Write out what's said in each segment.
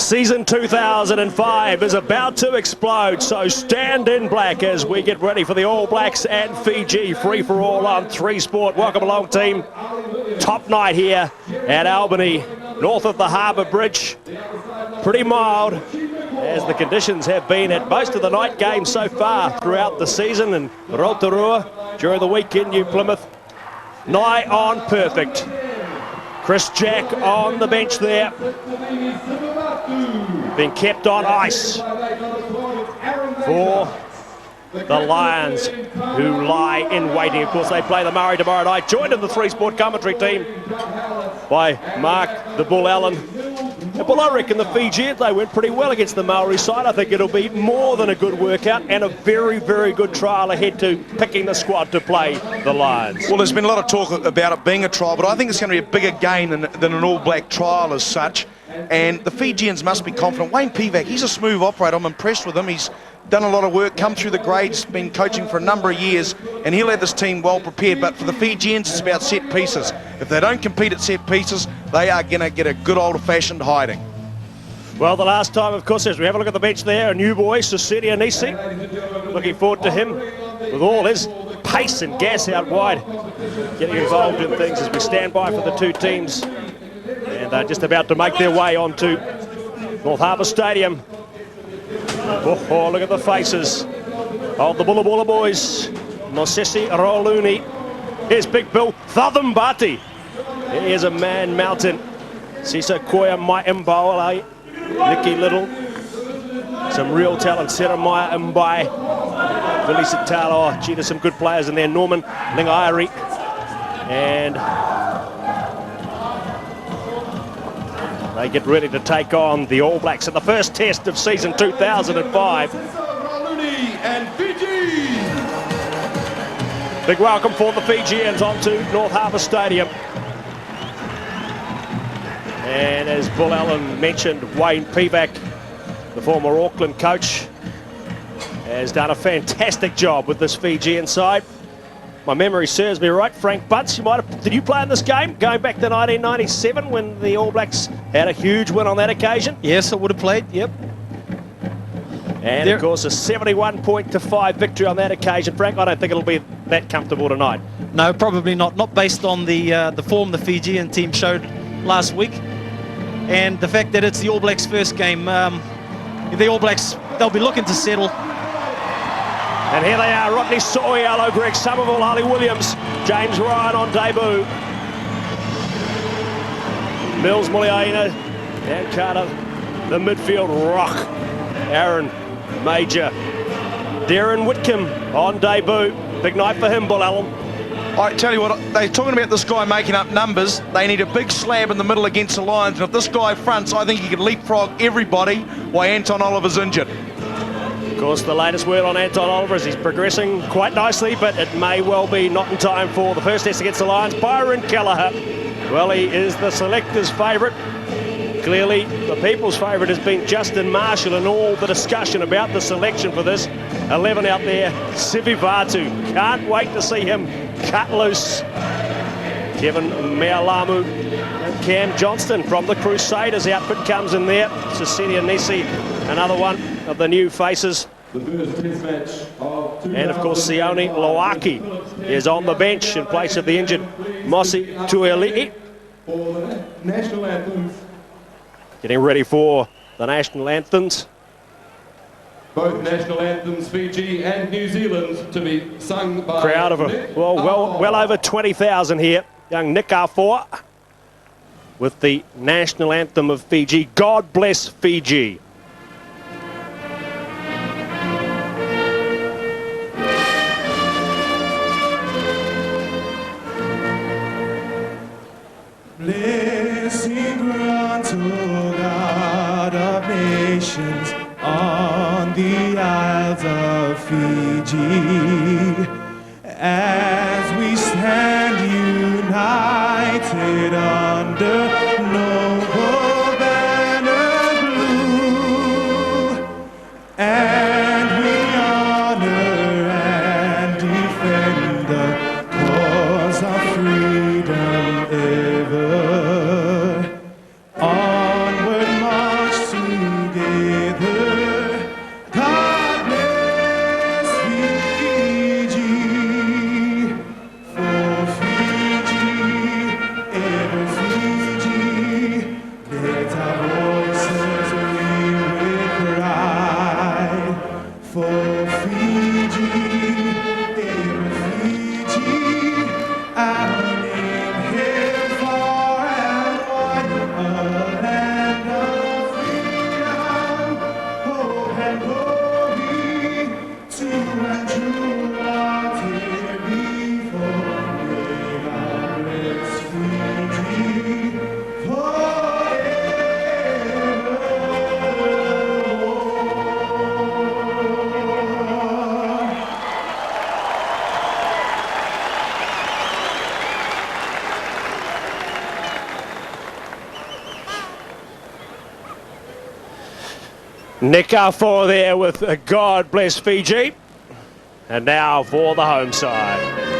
Season 2005 is about to explode, so stand in black as we get ready for the All Blacks and Fiji. Free for all on 3 Sport. Welcome along, team. Top night here at Albany, north of the Harbour Bridge. Pretty mild, as the conditions have been at most of the night games so far throughout the season. And Rotorua during the week in New Plymouth, nigh on perfect. Chris Jack on the bench there, being kept on ice for the Lions, who lie in waiting. Of course, they play the Murray tomorrow night, joined in the 3 Sport commentary team by Mark the Bull Allen. And Bull, I reckon the Fijians, they went pretty well against the Maori side. I think it'll be more than a good workout and a very, very good trial ahead to picking the squad to play the Lions. Well, there's been a lot of talk about it being a trial, but I think it's going to be a bigger game than an all-black trial as such. And the Fijians must be confident. Wayne Pivac, he's a smooth operator. I'm impressed with him. He's done a lot of work, come through the grades, been coaching for a number of years, and he'll have this team well prepared. But for the Fijians, it's about set pieces. If they don't compete at set pieces, they are going to get a good old-fashioned hiding. Well, the last time, of course, as we have a look at the bench there, a new boy, Susedi Nisi. Looking forward to him with all his pace and gas out wide, getting involved in things as we stand by for the two teams. And they're just about to make their way onto North Harbour Stadium. Oh, look at the faces of the Bulla Bulla boys. Mosesi Roluni. Here's Big Bill Thadambati. Here's a man mountain. Sisa Koya Maimbawala. Nicky Little. Some real talent. Seremaya Mbai. Billy Sitalo. Gee, there's some good players in there. Norman Lingairi. And they get ready to take on the All Blacks in the first test of season 2005. And Fiji. Big welcome for the Fijians onto North Harbour Stadium. And as Bull Allen mentioned, Wayne Pivac, the former Auckland coach, has done a fantastic job with this Fijian side. My memory serves me right. Frank Butts, did you play in this game? Going back to 1997 when the All Blacks had a huge win on that occasion? Yes, I would have played, yep. And of course a 71-5 victory on that occasion. Frank, I don't think it'll be that comfortable tonight. No, probably not. Not based on the form the Fijian team showed last week. And the fact that it's the All Blacks' first game. The All Blacks, they'll be looking to settle. And here they are, Rodney Soriello, Greg Somerville, Harley Williams, James Ryan on debut. Mills Muliaina, Dan Carter, the midfield rock. Aaron Major. Darren Whitcomb on debut. Big night for him, Bull Allen. I tell you what, they're talking about this guy making up numbers. They need a big slab in the middle against the Lions. And if this guy fronts, I think he could leapfrog everybody while Anton Oliver's injured. Of course, the latest word on Anton Oliver is he's progressing quite nicely, but it may well be not in time for the first test against the Lions. Byron Kelleher, well, he is the selector's favourite. Clearly, the people's favourite has been Justin Marshall and all the discussion about the selection for this. 11 out there, Sivivatu. Can't wait to see him cut loose. Kevin Mealamu and Cam Johnston from the Crusaders outfit comes in there. Susedi Nisi, another one of the new faces. And of course, Sione Loaki is on the bench in place of the injured Mosi Tuiali'i. Getting ready for the national anthems. Both national anthems, Fiji and New Zealand, to be sung by crowd of well over 20,000 here. Young Nick Arfoa with the national anthem of Fiji. God bless Fiji. Blessing grant, O God of nations, on the Isles of Fiji, as we stand united under noble banner blue, and we honor and defend the cause of freedom ever. Onward march to Nick Arfor there with God Bless Fiji. And now for the home side.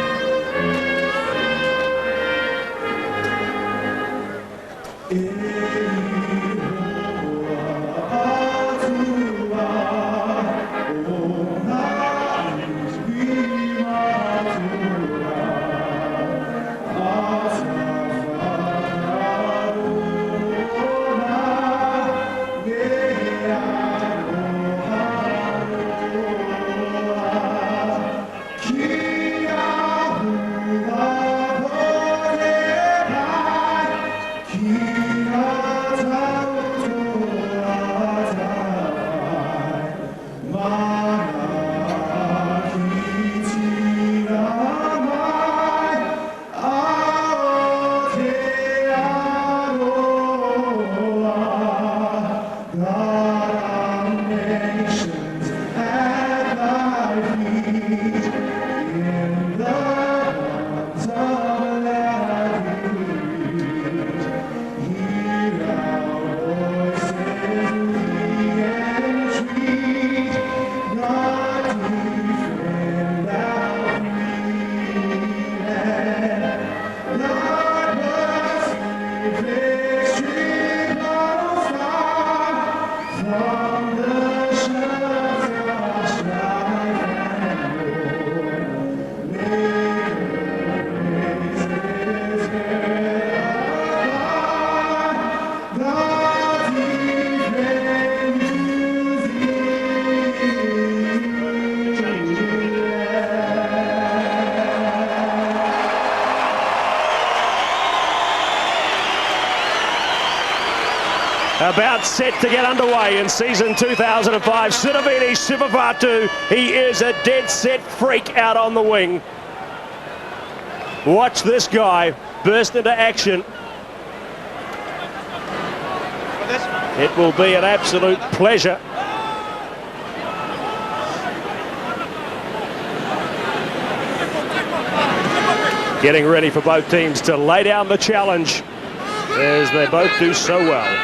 About set to get underway in season 2005. Sitiveni Sivavatu, he is a dead set freak out on the wing. Watch this guy burst into action. It will be an absolute pleasure. Getting ready for both teams to lay down the challenge as they both do so well.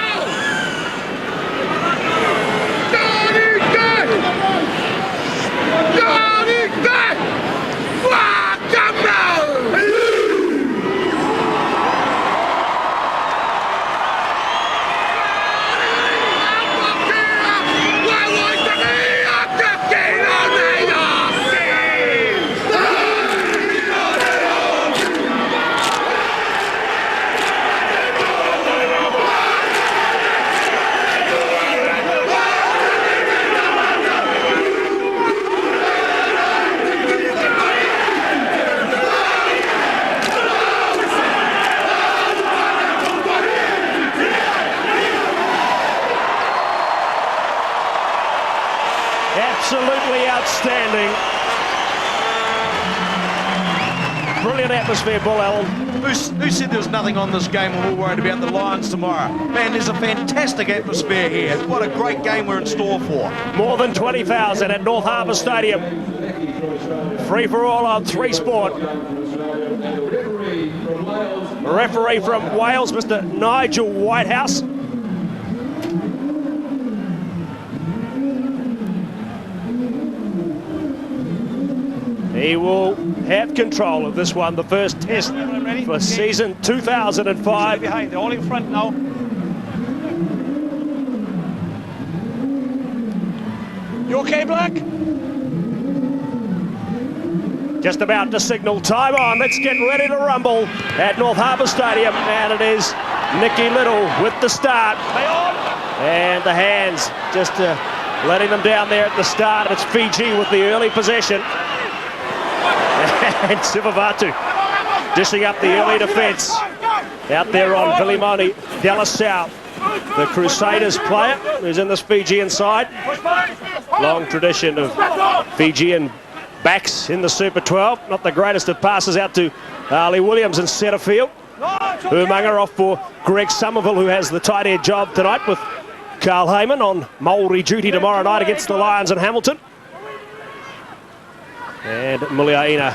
Absolutely outstanding. Brilliant atmosphere, Bull Allen. Who said there was nothing on this game when we're worried about the Lions tomorrow? Man, there's a fantastic atmosphere here. What a great game we're in store for. More than 20,000 at North Harbour Stadium. Free for all on 3 Sport. Referee from Wales, Mr. Nigel Whitehouse. He will have control of this one, the first test for season 2005. Behind, they're all in front now. You okay, Black? Just about to signal time on. Let's get ready to rumble at North Harbour Stadium. And it is Nicky Little with the start. And the hands just letting them down there at the start. It's Fiji with the early possession. And Sivavatu dishing up the early defence. Out there on Vilimoni Delasau, the Crusaders player who's in this Fijian side. Long tradition of Fijian backs in the Super 12. Not the greatest of passes out to Ali Williams in centre field. Umaga off for Greg Somerville, who has the tight end job tonight with Carl Heyman on Maori duty tomorrow night against the Lions in Hamilton. And Muliaina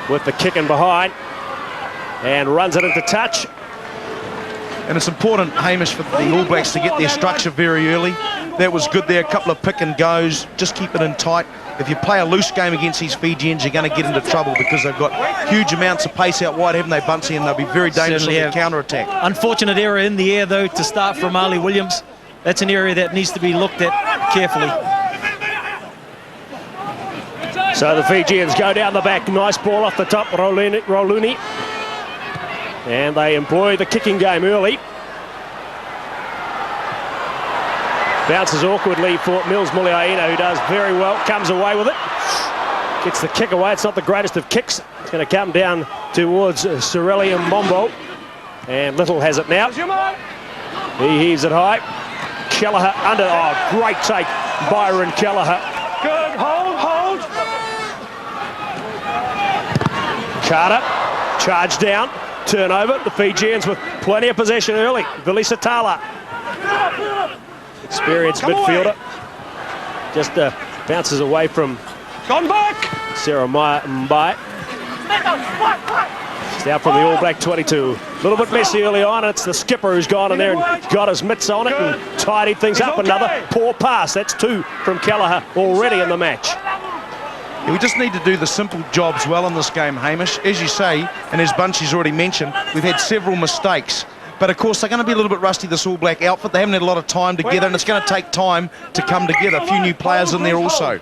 with the kick in behind and runs it into touch. And it's important, Hamish, for the All Blacks to get their structure very early. that was good there. A couple of pick and goes, just keep it in tight. If you play a loose game against these Fijians, you're going to get into trouble because they've got huge amounts of pace out wide, haven't they, Bunsey? And they'll be very dangerous on the counter-attack. Unfortunate error in the air, though, to start from Ali Williams. That's an area that needs to be looked at carefully. So the Fijians go down the back. Nice ball off the top, Roluni. And they employ the kicking game early. Bounces awkwardly for Mills Muliaina, who does very well, comes away with it. Gets the kick away. It's not the greatest of kicks. It's going to come down towards Sorelli and Mombo. And Little has it now. He heaves it high. Kelleher under. Oh, great take, Byron Kelleher. Good, hold. Carter, charge down, turnover. The Fijians with plenty of possession early. Vili Satala. Experienced midfielder. Just bounces away from Sarah Mbai. It's out from the All Black 22. A little bit messy early on, and it's the skipper who's gone in there and got his mitts on it and tidied things up. Another poor pass. That's 2 from Kelleher already in the match. Yeah, we just need to do the simple jobs well in this game, Hamish. As you say, and as Bunchy's already mentioned, we've had several mistakes. But of course, they're going to be a little bit rusty, this All Black outfit. They haven't had a lot of time together, and it's going to take time to come together. A few new players in there also.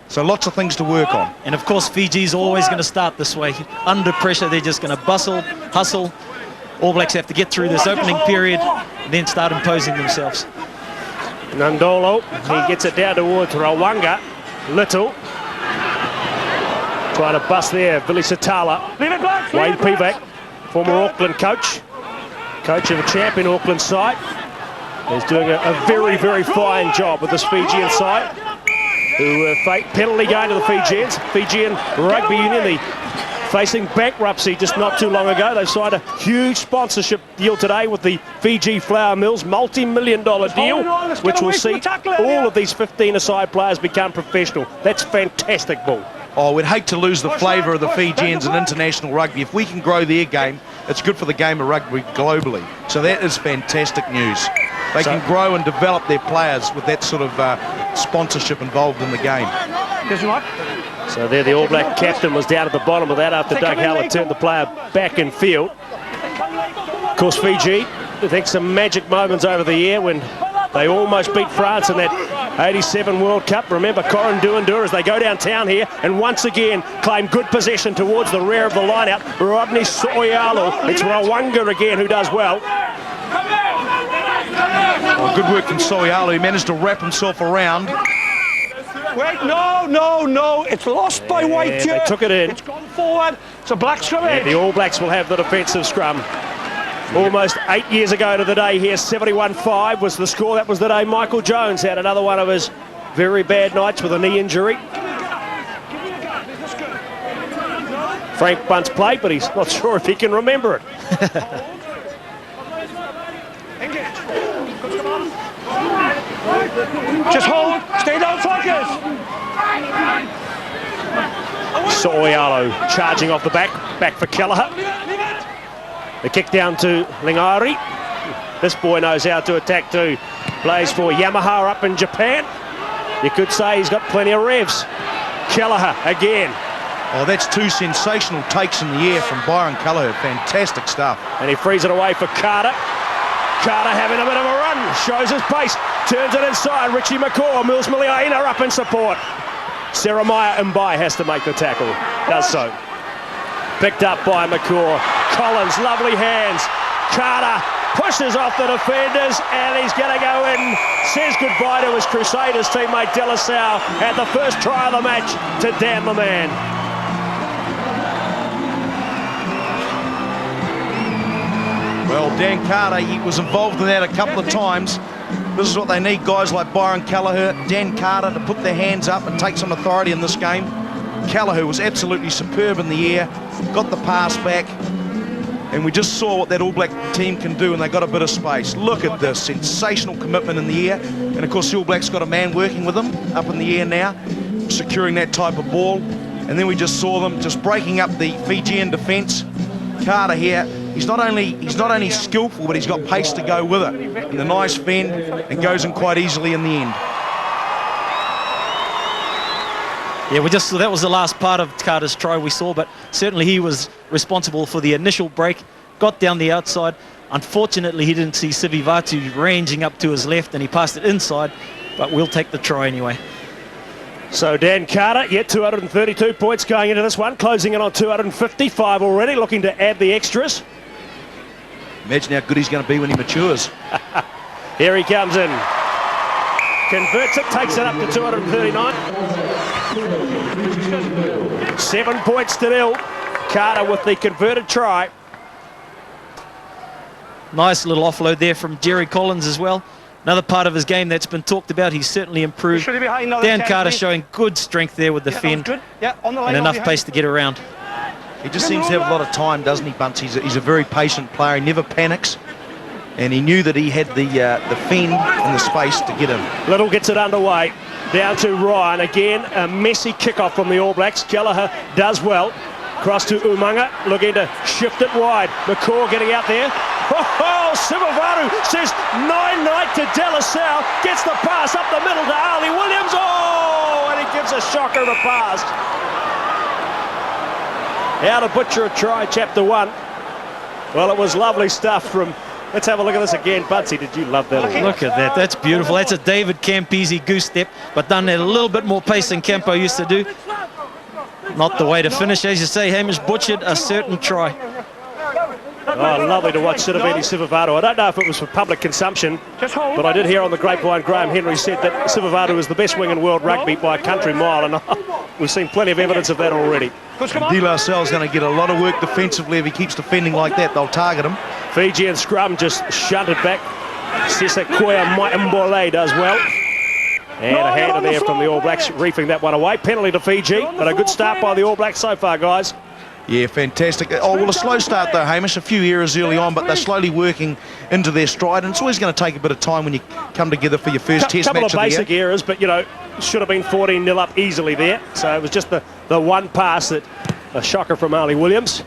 So lots of things to work on. And of course, Fiji's always going to start this way. Under pressure, they're just going to hustle. All Blacks have to get through this opening period and then start imposing themselves. Nandolo, he gets it down towards Rawanga. Little. Trying to bust there, Vili Satala. Wayne Pivac, former Auckland coach of a champion Auckland side. He's doing a very, very fine job with this Fijian side, who penalty going to the Fijians. Fijian Rugby Union, facing bankruptcy just not too long ago. They've signed a huge sponsorship deal today with the Fiji Flour Mills, multi-million-dollar deal, which will see all of these 15-a-side players become professional. That's fantastic ball. Oh, we'd hate to lose the flavour of the Fijians in international rugby. If we can grow their game, it's good for the game of rugby globally. So that is fantastic news. They can grow and develop their players with that sort of sponsorship involved in the game. So there the All Black captain was down at the bottom of that after Doug Howlett turned the player back in field. Of course, Fiji, I think some magic moments over the year when they almost beat France in that 87 World Cup. Remember Corin Duandur as they go downtown here and once again claim good possession towards the rear of the line-out. Rodney Soyalu. It's Rawanga again who does well. Well, good work from Soyalu. He managed to wrap himself around. Wait, no. It's lost by White here. They took it in. It's gone forward. It's a black scrum. And the All Blacks will have the defensive scrum. Almost 8 years ago to the day here, 71-5 was the score. That was the day Michael Jones had another one of his very bad nights with a knee injury. Frank Bunce played, but he's not sure if he can remember it. Just hold. Stay down, focus. Soyalu charging off the back for Kelleher. The kick down to Lingari. This boy knows how to attack too. Plays for Yamaha up in Japan. You could say he's got plenty of revs. Kelleher again. Oh, that's 2 sensational takes in the air from Byron Kelleher. Fantastic stuff. And he frees it away for Carter. Carter having a bit of a run. Shows his pace. Turns it inside. Richie McCaw. Mills Muliaina up in support. Sarah Mbai has to make the tackle. Does so. Picked up by McCaw. Collins, lovely hands. Carter pushes off the defenders and he's going to go in. Says goodbye to his Crusaders teammate Delasau at the first try of the match to Dan the man. Well, Dan Carter, he was involved in that a couple of times. This is what they need, guys like Byron Kelleher, Dan Carter, to put their hands up and take some authority in this game. Kelleher was absolutely superb in the air, got the pass back, and we just saw what that All Black team can do, and they got a bit of space. Look at this, sensational commitment in the air, and of course the All Blacks got a man working with them up in the air now, securing that type of ball, and then we just saw them just breaking up the Fijian defence. Carter here He's not only skillful, but he's got pace to go with it. And a nice fend, and goes in quite easily in the end. Yeah, that was the last part of Carter's try we saw, but certainly he was responsible for the initial break, got down the outside. Unfortunately, he didn't see Sivivatu ranging up to his left, and he passed it inside, but we'll take the try anyway. So Dan Carter, 232 points going into this one, closing in on 255 already, looking to add the extras. Imagine how good he's going to be when he matures. Here he comes in. Converts it, takes it up to 239. 7 points to nil. Carter with the converted try. Nice little offload there from Jerry Collins as well. Another part of his game that's been talked about. He's certainly improved. Dan Carter showing good strength there with the fend and enough pace to get around. He just seems to have a lot of time, doesn't he, Bunce? He's a very patient player. He never panics. And he knew that he had the fend and the space to get him. Little gets it underway. Down to Ryan. Again, a messy kickoff from the All Blacks. Kelleher does well. Cross to Umanga, looking to shift it wide. McCaw getting out there. Oh, Sivivatu says night to De La Salle. Gets the pass up the middle to Ali Williams. Oh, and he gives a shocker of a pass. How to butcher a try, chapter 1. Well, it was lovely stuff from... Let's have a look at this again. Budsy, did you love that? Look at that. That's beautiful. That's a David Campese goose step, but done at a little bit more pace than Campo used to do. Not the way to finish. As you say, Hamish butchered a certain try. Oh, lovely to watch Sitiveni Sivivatu. I don't know if it was for public consumption, but I did hear on the grapevine Graham Henry said that Sivivatu is the best wing in world rugby by a country mile, and we've seen plenty of evidence of that already. De La Salle's going to get a lot of work defensively if he keeps defending like that. They'll target him. Fijian scrum just shunted back. Sesakoya Mbole does well. And a hander there from the All Blacks, reefing that one away. Penalty to Fiji, but a good start by the All Blacks so far, guys. Yeah, fantastic. Oh, well, a slow start though, Hamish. A few errors early on, but they're slowly working into their stride. And it's always going to take a bit of time when you come together for your first test match of the year. A couple of basic errors, but, you know, should have been 14-0 up easily there. So it was just the one pass that a shocker from Ali Williams.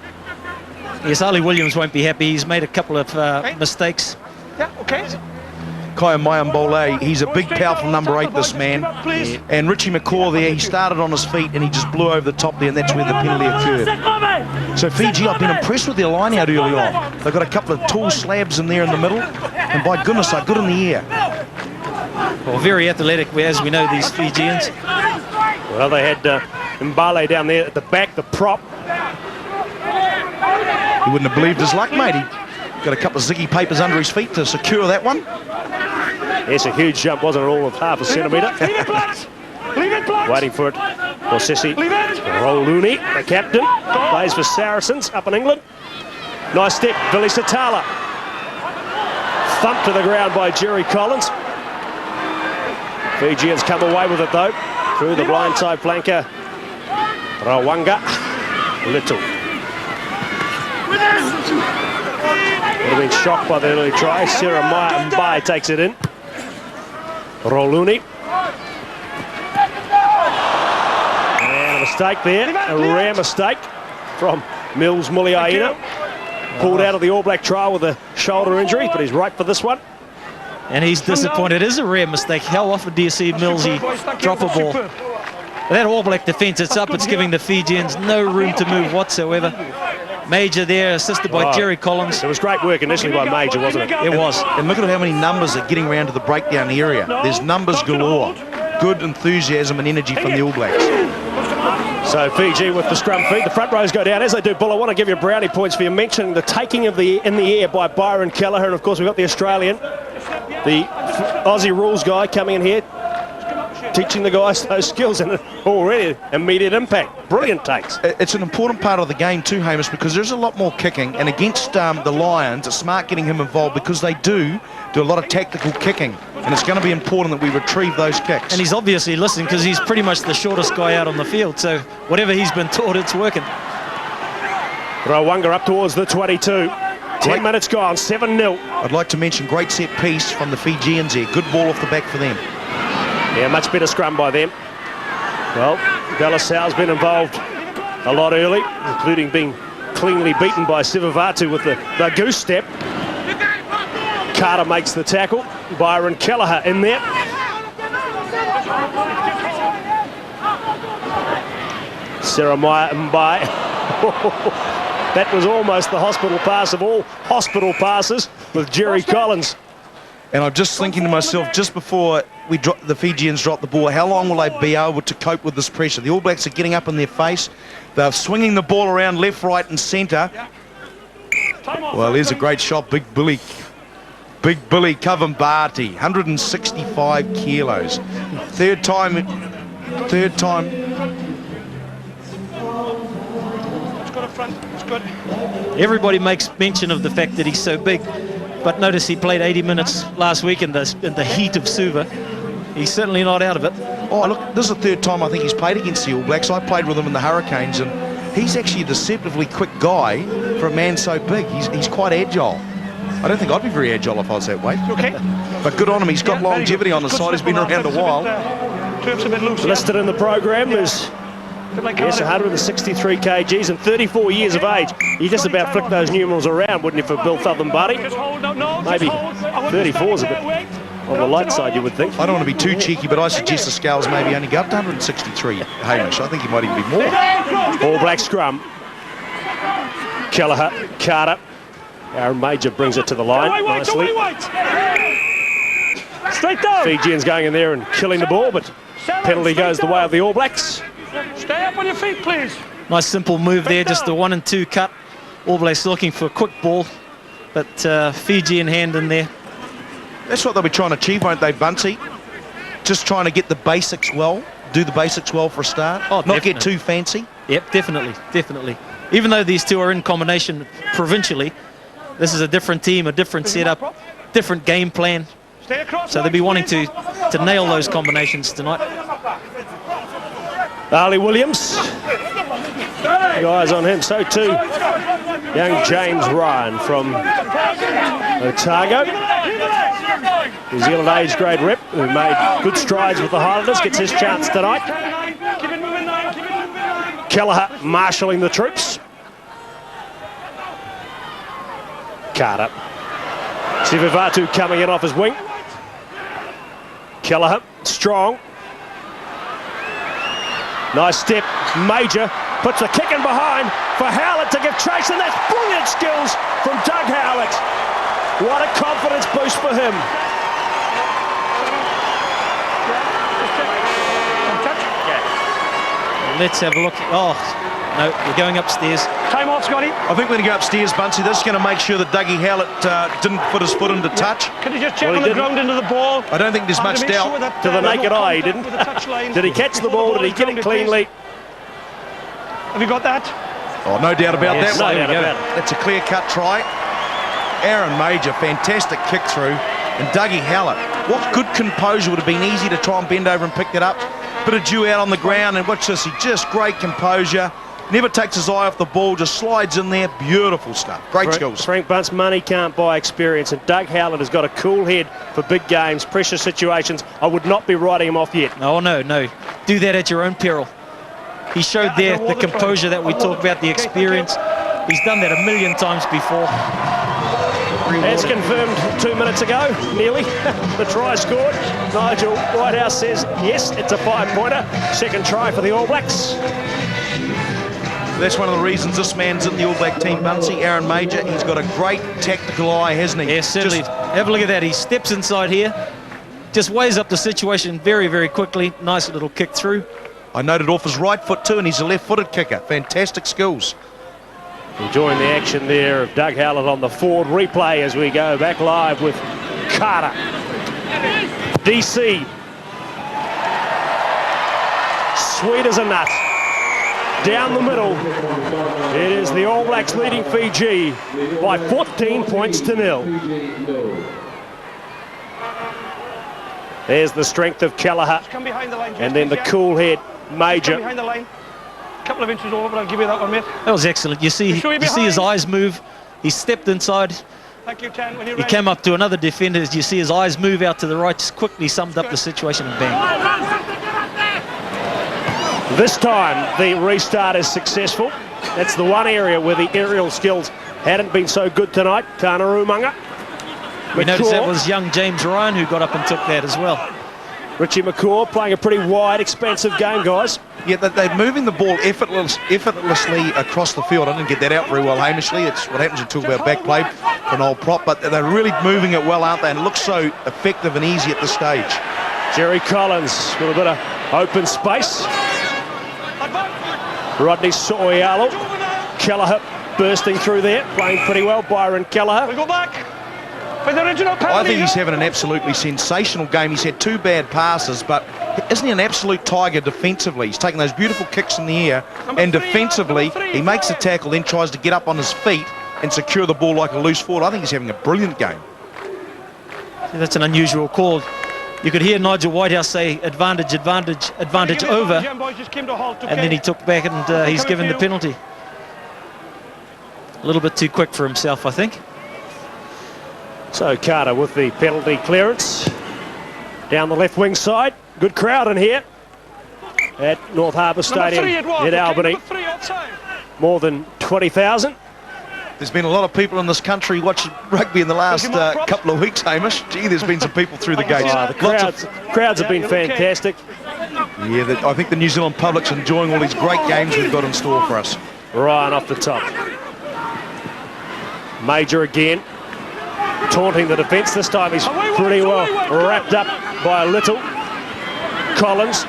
Yes, Ali Williams won't be happy. He's made a couple of mistakes. Yeah, okay. Kaya Mayambole, he's a big, powerful number 8, this man. Please. And Richie McCaw there, he started on his feet and he just blew over the top there, and that's where the penalty occurred. So Fiji, I've been impressed with their line out early on. They've got a couple of tall slabs in there in the middle, and by goodness, they're good in the air. Well, very athletic, as we know, these Fijians. Well, they had Mbale down there at the back, the prop. He wouldn't have believed his luck, mate. He got a couple of ziggy papers under his feet to secure that one. Yes, a huge jump, wasn't it, all of half a centimetre. Waiting for it for Sissi. Roluni, the captain, plays for Saracens up in England. Nice step, Billy Satala. Thumped to the ground by Jerry Collins. Fijians come away with it though, through the blindside flanker. Rawanga, Little. Would have been shocked by the early try. Jeremiah Mbai takes it in. Roluni. And a mistake there, a rare mistake from Mills Muliaina. Pulled out of the All Black trial with a shoulder injury, but he's right for this one. And he's disappointed. It is a rare mistake. How often do you see Millsy drop a ball? That All Black defence, it's up. It's giving the Fijians no room to move whatsoever. Major there, assisted by Jerry Collins. It was great work initially by Major, wasn't it? It was. And look at how many numbers are getting around to the breakdown area. There's numbers galore. Good enthusiasm and energy from the All Blacks. So Fiji with the scrum feed. The front rows go down. As they do, Bull, I want to give you brownie points for you mentioning the taking of the in the air by Byron Kelleher. And of course, we've got the Australian, the Aussie rules guy coming in here, teaching the guys those skills, and already immediate impact. Brilliant takes. It's an important part of the game too, Hamish, because there's a lot more kicking, and against the Lions, it's smart getting him involved because they do a lot of tactical kicking, and it's going to be important that we retrieve those kicks. And he's obviously listening because he's pretty much the shortest guy out on the field, so whatever he's been taught, it's working. Rawanga up towards the 22. 10 minutes gone, 7-0. I'd like to mention great set piece from the Fijians here. Good ball off the back for them. Yeah, much better scrum by them. Well, De La Salle's been involved a lot early, including being cleanly beaten by Sivivatu with the goose step. Carter makes the tackle. Byron Kelleher in there. Jeremiah Mbai. That was almost the hospital pass of all hospital passes with Jerry Collins. And I'm just thinking to myself, just before the Fijians drop the ball, how long will they be able to cope with this pressure? The All Blacks are getting up in their face. They're swinging the ball around left, right and centre. Well, there's a great shot. Big Billy Kavambati, 165 kilos. Third time. It's good up front. It's good. Everybody makes mention of the fact that he's so big, but notice he played 80 minutes last week in the heat of Suva. He's certainly not out of it. Oh, look, this is the third time I think he's played against the All Blacks. I played with him in the Hurricanes, and he's actually a deceptively quick guy for a man so big. He's quite agile. I don't think I'd be very agile if I was that weight. Okay. But good on him. He's got longevity on the side. He's been around a while. Turf's a bit loose. Listed in the program is, yes, 163 kgs and 34 years of age. You just about flick those numerals around, wouldn't you, for Bill Thuthenbuddy? Maybe 34 is a bit on the light side, you would think. I don't want to be too cheeky, but I suggest the scales maybe only go up to 163, Hamish. I think he might even be more. All Black scrum. Kelleher, Carter. Aaron Major brings it to the line nicely. Straight down. Fijians going in there and killing the ball, but penalty goes the way of the All Blacks. Stay up on your feet, please. Nice simple move there, just the 1 and 2 cut. All Blacks looking for a quick ball, but Fiji in hand in there. That's what they'll be trying to achieve, won't they, Bunty? Just trying to get the basics well, do the basics well for a start, Oh, not definitely. get too fancy. Yep, definitely. Even though these two are in combination provincially, this is a different team, a different setup, different game plan. Stay across. So they'll be wanting to nail those combinations tonight. Ali Williams. Eyes on him, so too young James Ryan from Otago. New Zealand age grade rep who made good strides with the Highlanders, gets his chance tonight. Kelleher marshalling the troops. Carter. Sivivatu coming in off his wing. Kelleher, strong. Nice step, Major puts the kick in behind for Howlett to give chase, and that's brilliant skills from Doug Howlett. What a confidence boost for him. Let's have a look. Oh, no, we're going upstairs. Time out, Scotty. I think we're going to go upstairs, Bunty. This is going to make sure that Dougie Howlett didn't put his foot into touch. Can you just check Well, on he the didn't. ground into the ball? I don't think there's much doubt. To the naked eye, he didn't. Did he catch the ball? Did he get it cleanly? Have you got that? Oh, no doubt about Yes, that no one. doubt about it. That's a clear-cut try. Aaron Major, fantastic kick through. And Dougie Howlett, what good composure. Would have been easy to try and bend over and pick that up. Bit of dew out on the ground, and watch this, he just great composure. Never takes his eye off the ball, just slides in there. Beautiful stuff. Great skills. Frank Bunce, money can't buy experience, and Doug Howlett has got a cool head for big games, pressure situations. I would not be writing him off yet. Oh, no. Do that at your own peril. He showed there the composure that we talk about, the experience. He's done that a million times before. As confirmed 2 minutes ago, nearly, the try scored. Nigel Whitehouse says, yes, it's a 5-pointer. Second try for the All Blacks. That's one of the reasons this man's in the All Black team, Bunsey, Aaron Major. He's got a great tactical eye, hasn't he? Yes, certainly. Have a look at that. He steps inside here, just weighs up the situation very, very quickly. Nice little kick through. I noted off his right foot too, and he's a left-footed kicker. Fantastic skills. Enjoying the action there of Doug Howlett on the forward replay as we go back live with Carter. DC. Sweet as a nut. Down the middle. It is the All Blacks leading Fiji by 14 points to 0. There's the strength of Kelleher. Come behind the line. And then the cool head, Major. Come behind the line. A couple of inches over, but I'll give you that one, mate. That was excellent. You see his eyes move. He stepped inside. Thank you, Tan. When you're He ready. came up to another defender. As you see his eyes move out to the right, just quickly summed up the situation and bang. This time the restart is successful. That's the one area where the aerial skills hadn't been so good tonight. Tānarumanga. We noticed that was young James Ryan who got up and took that as well. Richie McCaw playing a pretty wide, expansive game, guys. Yeah, they're moving the ball effortlessly across the field. I didn't get that out very well, Hamishly. It's what happens when you talk about back play for an old prop, but they're really moving it well, aren't they? And it looks so effective and easy at this stage. Jerry Collins with a bit of open space. Rodney Soyalo. Kelleher bursting through there, playing pretty well. Byron Kelleher. We go back for the original penalty. I think he's having an absolutely sensational game. He's had 2 bad passes, but isn't he an absolute tiger defensively? He's taking those beautiful kicks in the air, and defensively, he makes the tackle, then tries to get up on his feet and secure the ball like a loose forward. I think he's having a brilliant game. That's an unusual call. You could hear Nigel Whitehouse say advantage, advantage, advantage over, and then he took back and he's given the penalty. A little bit too quick for himself, I think. So Carter with the penalty clearance. Down the left wing side. Good crowd in here at North Harbour Stadium in Albany. More than 20,000. There's been a lot of people in this country watching rugby in the last couple of weeks, Hamish. Gee, there's been some people through the gates. The crowds have been fantastic. Yeah, I think the New Zealand public's enjoying all these great games we've got in store for us. Ryan off the top. Major again. Taunting the defence. This time he's pretty well wrapped up by a little. Collins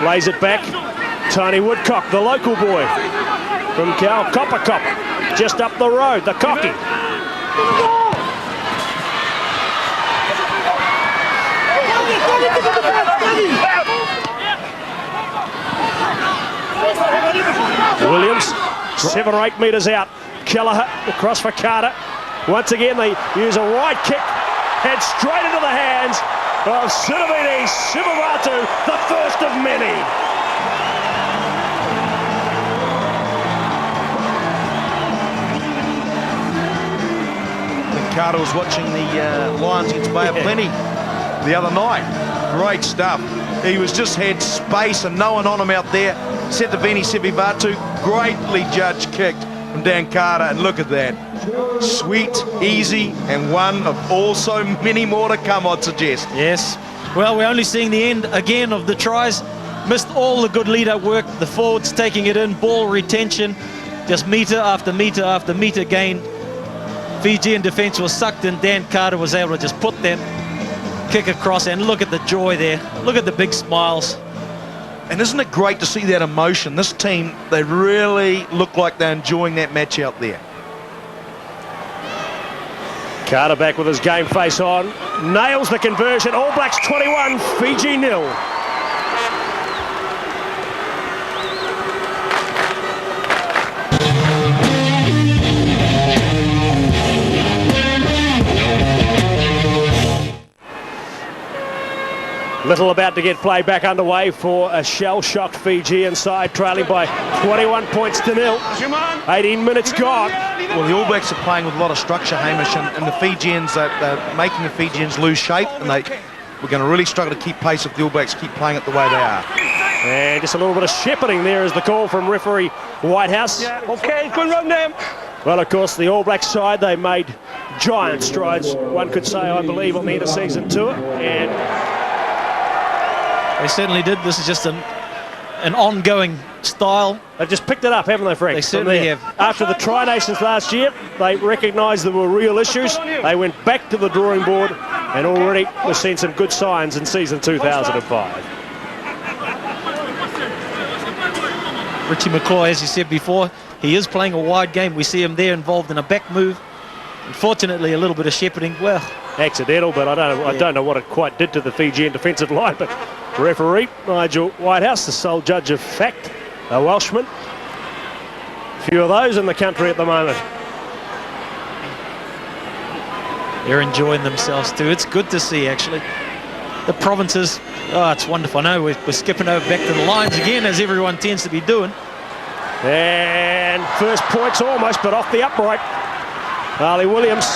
lays it back. Tony Woodcock, the local boy from Cal Copper, just up the road, the cocky. Williams, 7 or 8 metres out. Kelleher across for Carter. Once again, they use a right kick, head straight into the hands of Sitivini Sivivatu, the first of many. Carter was watching the Lions against Bay of Plenty the other night. Great stuff. He was just had space and no one on him out there. Sitivini Sivivatu, greatly judged kicked from Dan Carter, and look at that. Sweet, easy, and one of also many more to come, I'd suggest. Yes. Well, we're only seeing the end again of the tries. Missed all the good lead-up work. The forwards taking it in, ball retention, just metre after metre after metre gain. Fijian defence was sucked in. Dan Carter was able to just put that kick across, and look at the joy there. Look at the big smiles. And isn't it great to see that emotion? This team, they really look like they're enjoying that match out there. Carter back with his game face on. Nails the conversion. All Blacks 21, Fiji 0. Little about to get play back underway for a shell-shocked Fijian side, trailing by 21 points to 0. 18 minutes gone. Well, the All Blacks are playing with a lot of structure, Hamish, and the Fijians, they're making the Fijians lose shape, and we're going to really struggle to keep pace if the All Blacks keep playing it the way they are. And just a little bit of shepherding there is the call from referee Whitehouse. Yeah, okay, good run them. Well, of course, the All Blacks side, they made giant strides, one could say, I believe, on the inter-season tour. And they certainly did. This is just an ongoing style. They've just picked it up, haven't they, Frank? They certainly have. After the Tri-Nations last year, they recognised there were real issues. They went back to the drawing board, and already we've seen some good signs in season 2005. Richie McCaw, as you said before, he is playing a wide game. We see him there involved in a back move. Unfortunately, a little bit of shepherding. Well, accidental, but I don't know what it quite did to the Fijian defensive line. But referee Nigel Whitehouse, the sole judge of fact, a Welshman. Few of those in the country at the moment. They're enjoying themselves too. It's good to see, actually. The provinces, oh, it's wonderful. I know we're skipping over back to the Lions again, as everyone tends to be doing. And first points almost, but off the upright. Harley Williams.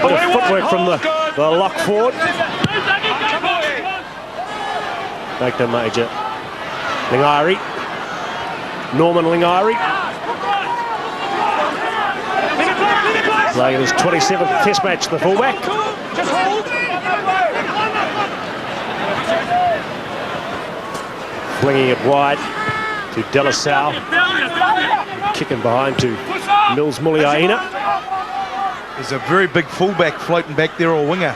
Bit of footwork from the lock forward. Back to Major. Lingairi. Norman Lingairi. Playing his 27th Test match, the fullback. Just hold. Flinging it wide to De La Salle. Kicking behind to Mills Muliaina. There's a very big fullback floating back there, or winger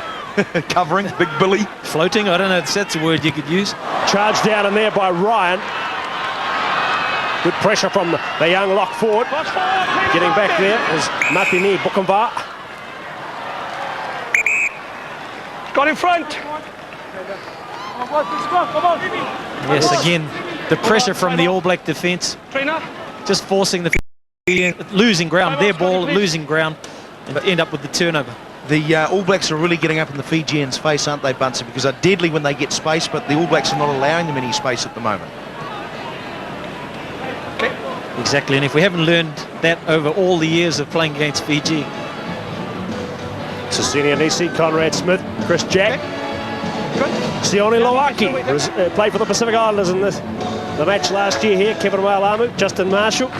covering, Big Billy. Floating, I don't know if that's a word you could use. Charged down in there by Ryan. Good pressure from the young lock forward. Getting back there is Matini Bukamva. Got in front. Yes, again, the pressure from the All Black defence. Trainer. Just forcing the losing ground, their ball losing ground, and end up with the turnover. The All Blacks are really getting up in the Fijians' face, aren't they, Bunsen? Because they're deadly when they get space, but the All Blacks are not allowing them any space at the moment. Exactly, and if we haven't learned that over all the years of playing against Fiji. Sasini Nisi, Conrad Smith, Chris Jack. Sione Lawaki played for the Pacific Islanders in the match last year here. Kevin Wailamu, Justin Marshall.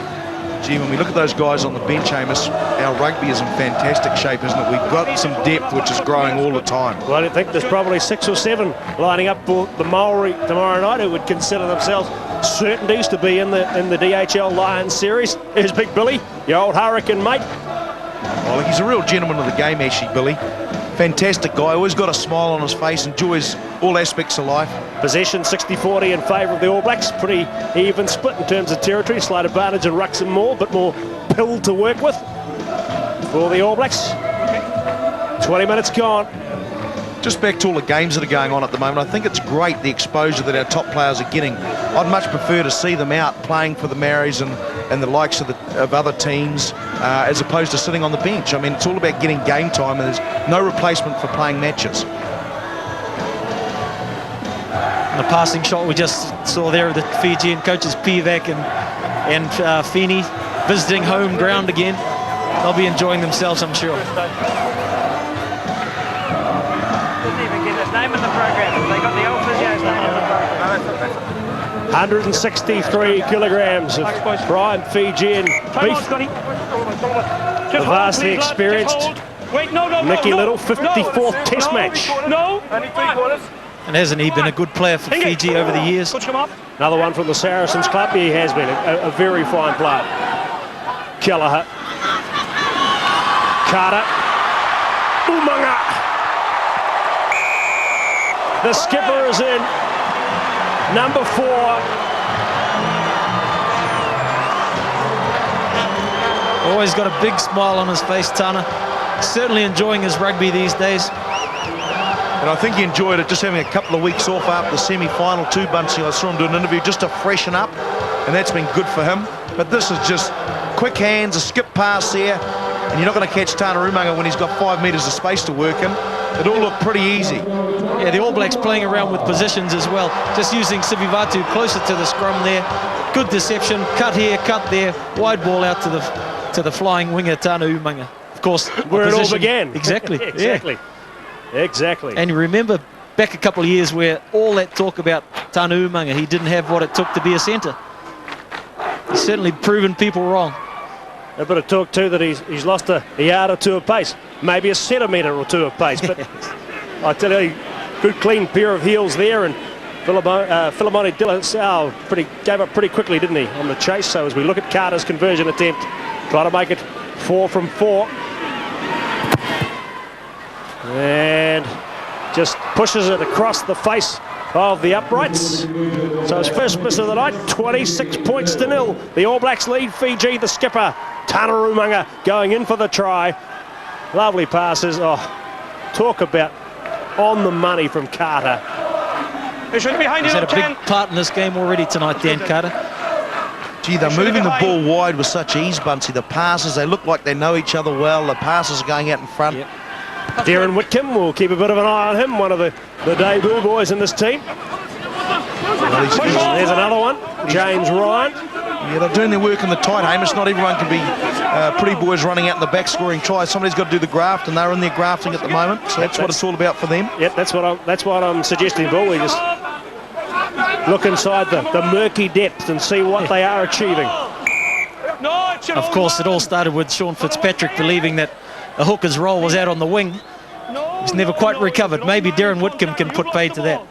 Gee, when we look at those guys on the bench, Amos, our rugby is in fantastic shape, isn't it? We've got some depth which is growing all the time. Well, I think there's probably 6 or 7 lining up for the Maori tomorrow night who would consider themselves certainties to be in the DHL Lions series. Here's Big Billy, your old Hurricane mate. Well, he's a real gentleman of the game, actually, Billy. Fantastic guy, always got a smile on his face, enjoys all aspects of life. Possession 60-40 in favour of the All Blacks. Pretty even split in terms of territory. Slight advantage in rucks and more, but more pill to work with for the All Blacks. 20 minutes gone. Just back to all the games that are going on at the moment, I think it's great the exposure that our top players are getting. I'd much prefer to see them out playing for the Maoris and the likes of other teams as opposed to sitting on the bench. I mean, it's all about getting game time, and there's no replacement for playing matches. The passing shot we just saw there of the Fijian coaches Pivac and Feeney visiting home ground again. They'll be enjoying themselves, I'm sure. Didn't even get his name in the program. They got the old physio's name in the program. 163 kilograms of prime Fijian beef. The vastly experienced Nicky Little, 54th Test match. No. Only 3/4. And hasn't he been a good player for Fiji over the years? Another one from the Saracens club. He has been a very fine player. Kelleher. Carter. Umanga. The skipper is in. Number 4. Always got a big smile on his face, Tana. Certainly enjoying his rugby these days. And I think he enjoyed it, just having a couple of weeks off after the semi-final too, Buncey. I saw him do an interview just to freshen up, and that's been good for him. But this is just quick hands, a skip pass there, and you're not going to catch Tana Umanga when he's got 5 metres of space to work in. It all looked pretty easy. Yeah, the All Blacks playing around with positions as well, just using Sivivatu closer to the scrum there. Good deception, cut here, cut there, wide ball out to the flying winger Tana Umanga. Of course, where it all began. Exactly. Exactly. Yeah. Exactly. And you remember back a couple of years where all that talk about Tana Umanga, he didn't have what it took to be a centre. He's certainly proven people wrong. A bit of talk too that he's lost a yard or two of pace, maybe a centimetre or two of pace. But I tell you, good clean pair of heels there, and Philemoni De La Salle gave up pretty quickly, didn't he, on the chase. So as we look at Carter's conversion attempt, try to make it 4 from 4. And just pushes it across the face of the uprights. So his first miss of the night, 26 points to 0. The All Blacks lead Fiji. The skipper, Tana Umanga, going in for the try. Lovely passes. Oh, talk about on the money from Carter. He's had a big part in this game already tonight, Dan Carter. Gee, they're moving the ball wide with such ease, Buncey. The passes, they look like they know each other well. The passes are going out in front. Yep. Darren Whitcomb will keep a bit of an eye on him, one of the debut boys in this team. There's another one, James Ryan. Yeah, they're doing their work in the tight, Hamish. Not everyone can be pretty boys running out in the back scoring tries. Somebody's got to do the graft, and they're in there grafting at the moment. So that's what it's all about for them. Yep, that's what I'm suggesting, Bill. We just look inside the murky depths and see what they are achieving. Of course, it all started with Sean Fitzpatrick believing that a hooker's role was out on the wing. He's never quite recovered. Maybe Darren Whitcomb can put paid to that.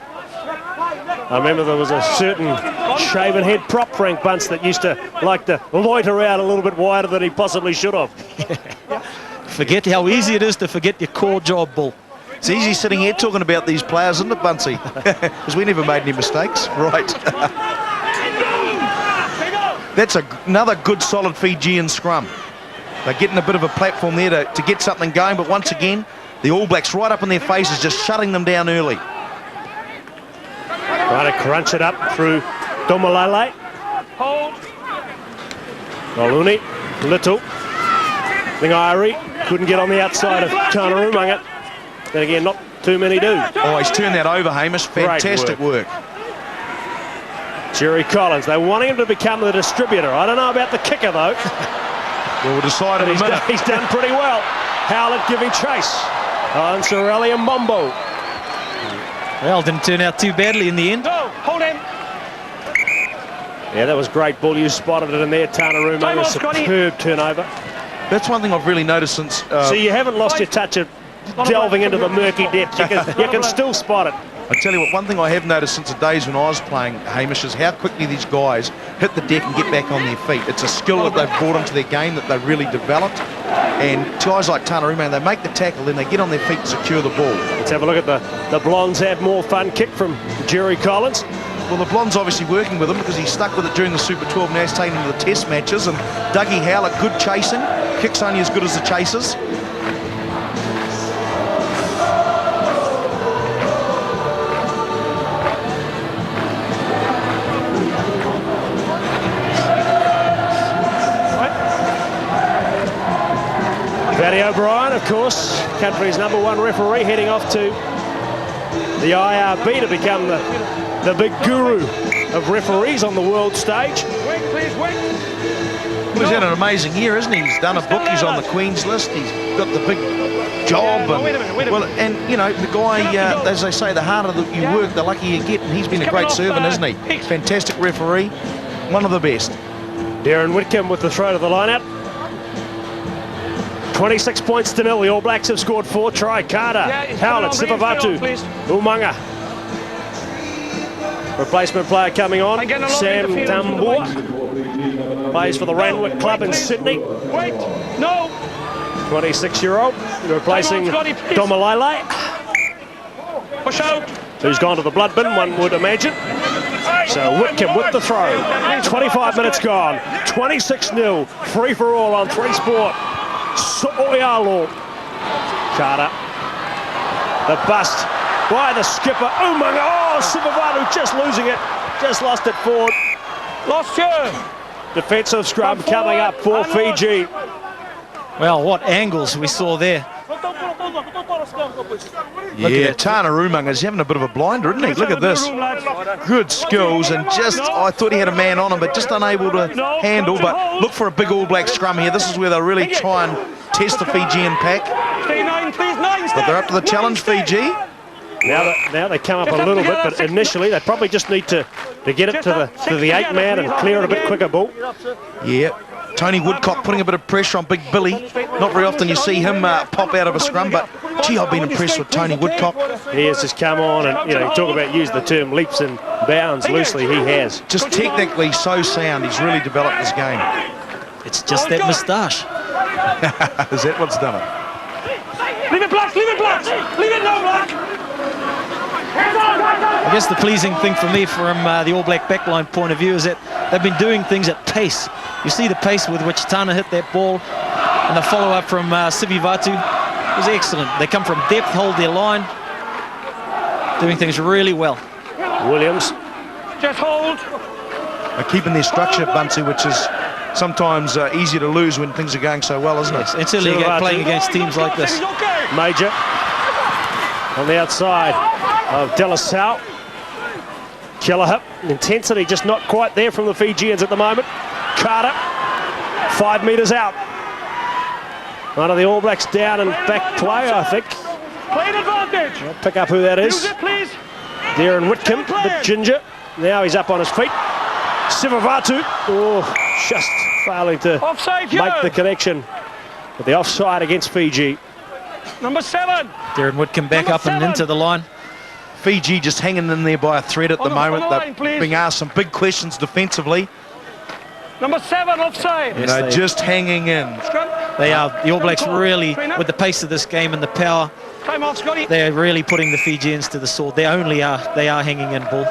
I remember there was a certain shaven head prop, Frank Bunce, that used to like to loiter out a little bit wider than he possibly should have. Forget how easy it is to forget your core job, Bull. It's easy sitting here talking about these players, isn't it, Buncey? Because we never made any mistakes. Right. That's another good, solid Fijian scrum. They're getting a bit of a platform there to get something going, but once again, the All Blacks right up in their faces, just shutting them down early. Trying to crunch it up through Domalele. Hold. Oluni, Little. Lingairi couldn't get on the outside of Tana Umaga. Then again, not too many do. Oh, he's turned that over, Hamish. Fantastic work. Jerry Collins, they're wanting him to become the distributor. I don't know about the kicker, though. We'll decide in a minute. He's done pretty well. Howlett giving chase on Sorelli and Mombo. Well, didn't turn out too badly in the end. Go. Hold him. Yeah, that was great, Bull. You spotted it in there. Tana Umaga, superb turnover. That's one thing I've really noticed since... So you haven't lost your touch of delving into the murky depths. You can still spot it. I tell you what, one thing I have noticed since the days when I was playing, Hamish, is how quickly these guys hit the deck and get back on their feet. It's a skill that they've brought into their game that they've really developed. And guys like Tana Umaga, they make the tackle, then they get on their feet and secure the ball. Let's have a look at the Blondes. Have more fun kick from Jerry Collins. Well, the Blonde's obviously working with him because he stuck with it during the Super 12. Now he's taking him to the test matches. And Dougie Howlett, good chasing. Kicks only as good as the chasers. Paddy O'Brien, of course, country's #1 referee, heading off to the IRB to become the big guru of referees on the world stage. Wait, please, wait. Well, he's had an amazing year, isn't he? He's done a book, he's on the Queen's list, he's got the big job. Wait a minute. Well, and, you know, the guy, as they say, the harder that you work, the luckier you get, and he's been a great servant, isn't he? Fantastic referee, one of the best. Darren Whitcomb with the throw to the line-out. 26 points to 0. The All Blacks have scored 4. Try Carter, Howlett, Sipavatu, Umaga. Replacement player coming on, Sam Tambua. Plays for the Randwick Club in Sydney. Wait. No. 26-year-old, replacing Domalele, Push out. who's gone to the blood bin, one would imagine. So Whitcomb with the throw. 25 minutes gone. 26-0. Free for all on 3 Sport. So'oialo. Carter. The bust by the skipper. Umaga. Oh, Sipavatu just losing it. Just lost it forward. Lost you. Defensive scrum coming up for Fiji. Well, what angles we saw there. Yeah, Tana Umaga's having a bit of a blinder, isn't he? Look at this. Good skills, and just, I thought he had a man on him, but just unable to handle. But look for a big All Black scrum here. This is where they'll really try and test the Fijian pack. But they're up to the challenge, Fiji. Now they come up a little bit, but initially they probably just need to get it to the 8-man and clear it a bit quicker, Bull. Yeah. Tony Woodcock putting a bit of pressure on Big Billy. Not very often you see him pop out of a scrum, but gee, I've been impressed with Tony Woodcock. He has just come on and, you know, talk about use the term leaps and bounds loosely. He has. Just technically so sound. He's really developed this game. It's just that moustache. Is that what's done it? Leave it, Blacks. Leave it, Blacks. Leave it now, Black. I guess the pleasing thing for me from the All Black backline point of view is that they've been doing things at pace. You see the pace with which Tana hit that ball, and the follow-up from Sipavatu was excellent. They come from depth, hold their line, doing things really well. Williams. Just hold. They're keeping their structure, Bunsey, which is sometimes easy to lose when things are going so well, isn't it? Yes, until you get playing against teams like this. Major on the outside of Delasau. Killer hip. Intensity just not quite there from the Fijians at the moment. Carter, 5 metres out. One of the All Blacks down and back play, I think. Play an advantage. I'll pick up who that is. Use it, please. Darren Whitcomb, the ginger. Now he's up on his feet. Sivivatu, just failing to Offside, make the connection. But the offside against Fiji. Number 7. Darren Whitcomb back Number up and 7. into the line. Fiji just hanging in there by a thread at the moment. on the line, They're please. being asked some big questions defensively. Number 7 offside. Yes, They're they- just hanging in. Scrum. They are. The All Blacks really, with the pace of this game and the power, Time off, Scotty. they're really putting the Fijians to the sword. They are hanging in, Bull.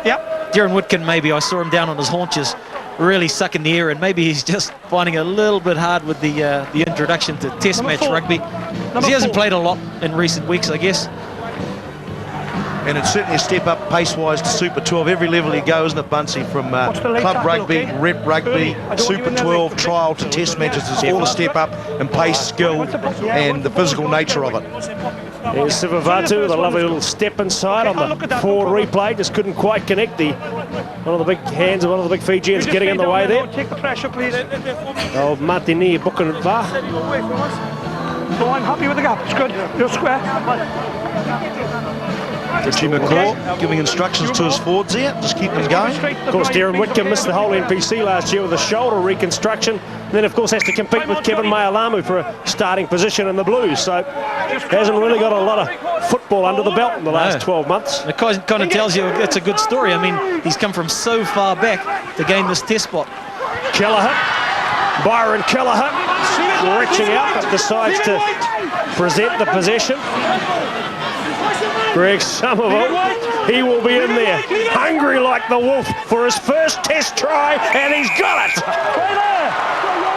Yep. Darren Whitcomb, maybe I saw him down on his haunches, really sucking the air, and maybe he's just finding it a little bit hard with the introduction to Test Number match 4. rugby. 'Cause he hasn't 4. played a lot in recent weeks, I guess. And it's certainly a step up pace-wise to Super 12. Every level you go, isn't it, Bunsey? From Watch the late club tackle, rugby, okay? rep rugby, Early. I don't want you Super in there 12, late. trial to Test matches. It's all a step up in pace, skill, and the physical nature of it. Here's Sivivatu with a lovely little step inside on the forward replay. Just couldn't quite connect. One of the big hands of one of the big Fijians getting in the way there. Take the pressure, please. Oh, Martini Bukanva. So I'm happy with the gap. It's good. You're square. Richie McCaw giving instructions to his forwards there. Just keep them going. Of course, Darren Whitcomb missed the whole NPC last year with a shoulder reconstruction. And then, of course, has to compete with Kevin Maialamu for a starting position in the Blues. So hasn't really got a lot of football under the belt in the last 12 months. It kind of tells you it's a good story. I mean, he's come from so far back to gain this Test spot. Kelleher, Byron Kelleher, reaching out but decides to present the possession. Greg Somerville, he will be in there, hungry like the wolf for his first Test try, and he's got it.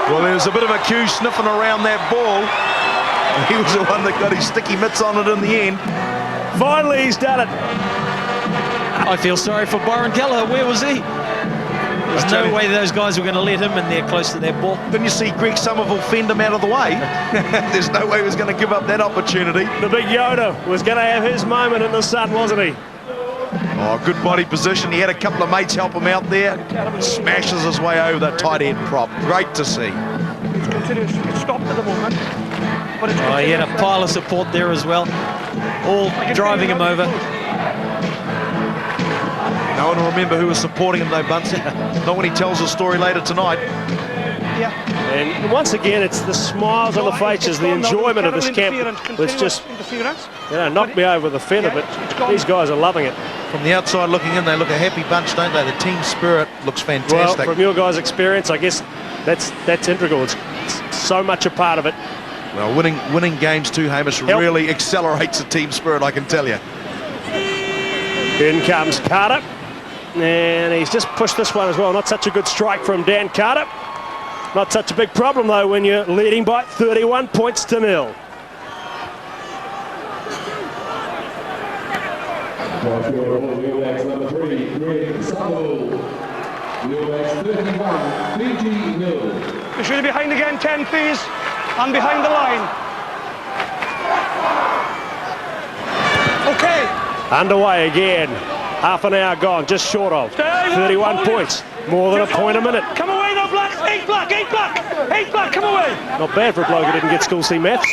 Well, there's a bit of a cue sniffing around that ball. He was the one that got his sticky mitts on it in the end. Finally, he's done it. I feel sorry for Byron Kelleher. Where was he? There's no way those guys were going to let him in there close to that ball. Didn't you see Greg Somerville fend him out of the way? There's no way he was going to give up that opportunity. The big Yoda was going to have his moment in the sun, wasn't he? Oh, good body position. He had a couple of mates help him out there. Smashes his way over that tight end prop. Great to see. It's continuous. It's stopped at the moment. But it's He had a pile of support there as well, all driving him over. No one will remember who was supporting him though, Bunsen. Not when he tells the story later tonight. Yeah. And once again, it's the smiles on the faces, the enjoyment of this camp. It's just, knocked me over with a feather, but these guys are loving it. From the outside looking in, they look a happy bunch, don't they? The team spirit looks fantastic. Well, from your guys' experience, I guess that's integral. It's so much a part of it. Well, winning games too, Hamish, really accelerates the team spirit, I can tell you. In comes Carter. And he's just pushed this one as well. Not such a good strike from Dan Carter. Not such a big problem, though, when you're leading by 31 points to nil. New Blacks number 3, Greg Somerville. New Blacks 31, Fiji nil. You should be behind again, 10, please. And behind the line. Okay. Underway again. Half an hour gone, just short of 31 points. More than a point a minute. Come away, though, Blacks. 8 black, 8 black. 8 black, come away. Not bad for a bloke who didn't get school C maths.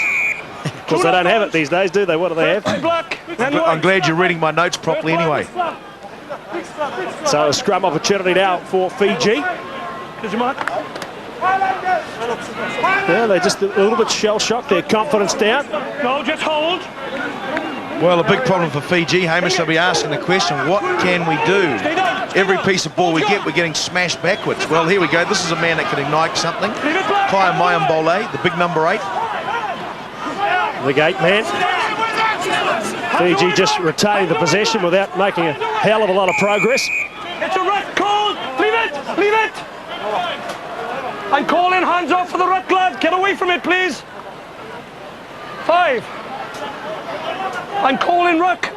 Because they don't have it these days, do they? What do they have? 8 black. I'm glad you're reading my notes properly anyway. So a scrum opportunity now for Fiji. Did you mark? Yeah, they're just a little bit shell-shocked. Their confidence down. No, just hold. Well, a big problem for Fiji, Hamish, they'll be asking the question, what can we do? Every piece of ball we get, we're getting smashed backwards. Well, here we go. This is a man that can ignite something. Kaya Mayambole, the big number 8. The gate man. Fiji just retaining the possession without making a hell of a lot of progress. It's a red call. Leave it. Leave it. I'm calling hands off for the red lad. Get away from it, please. 5. I'm calling ruck.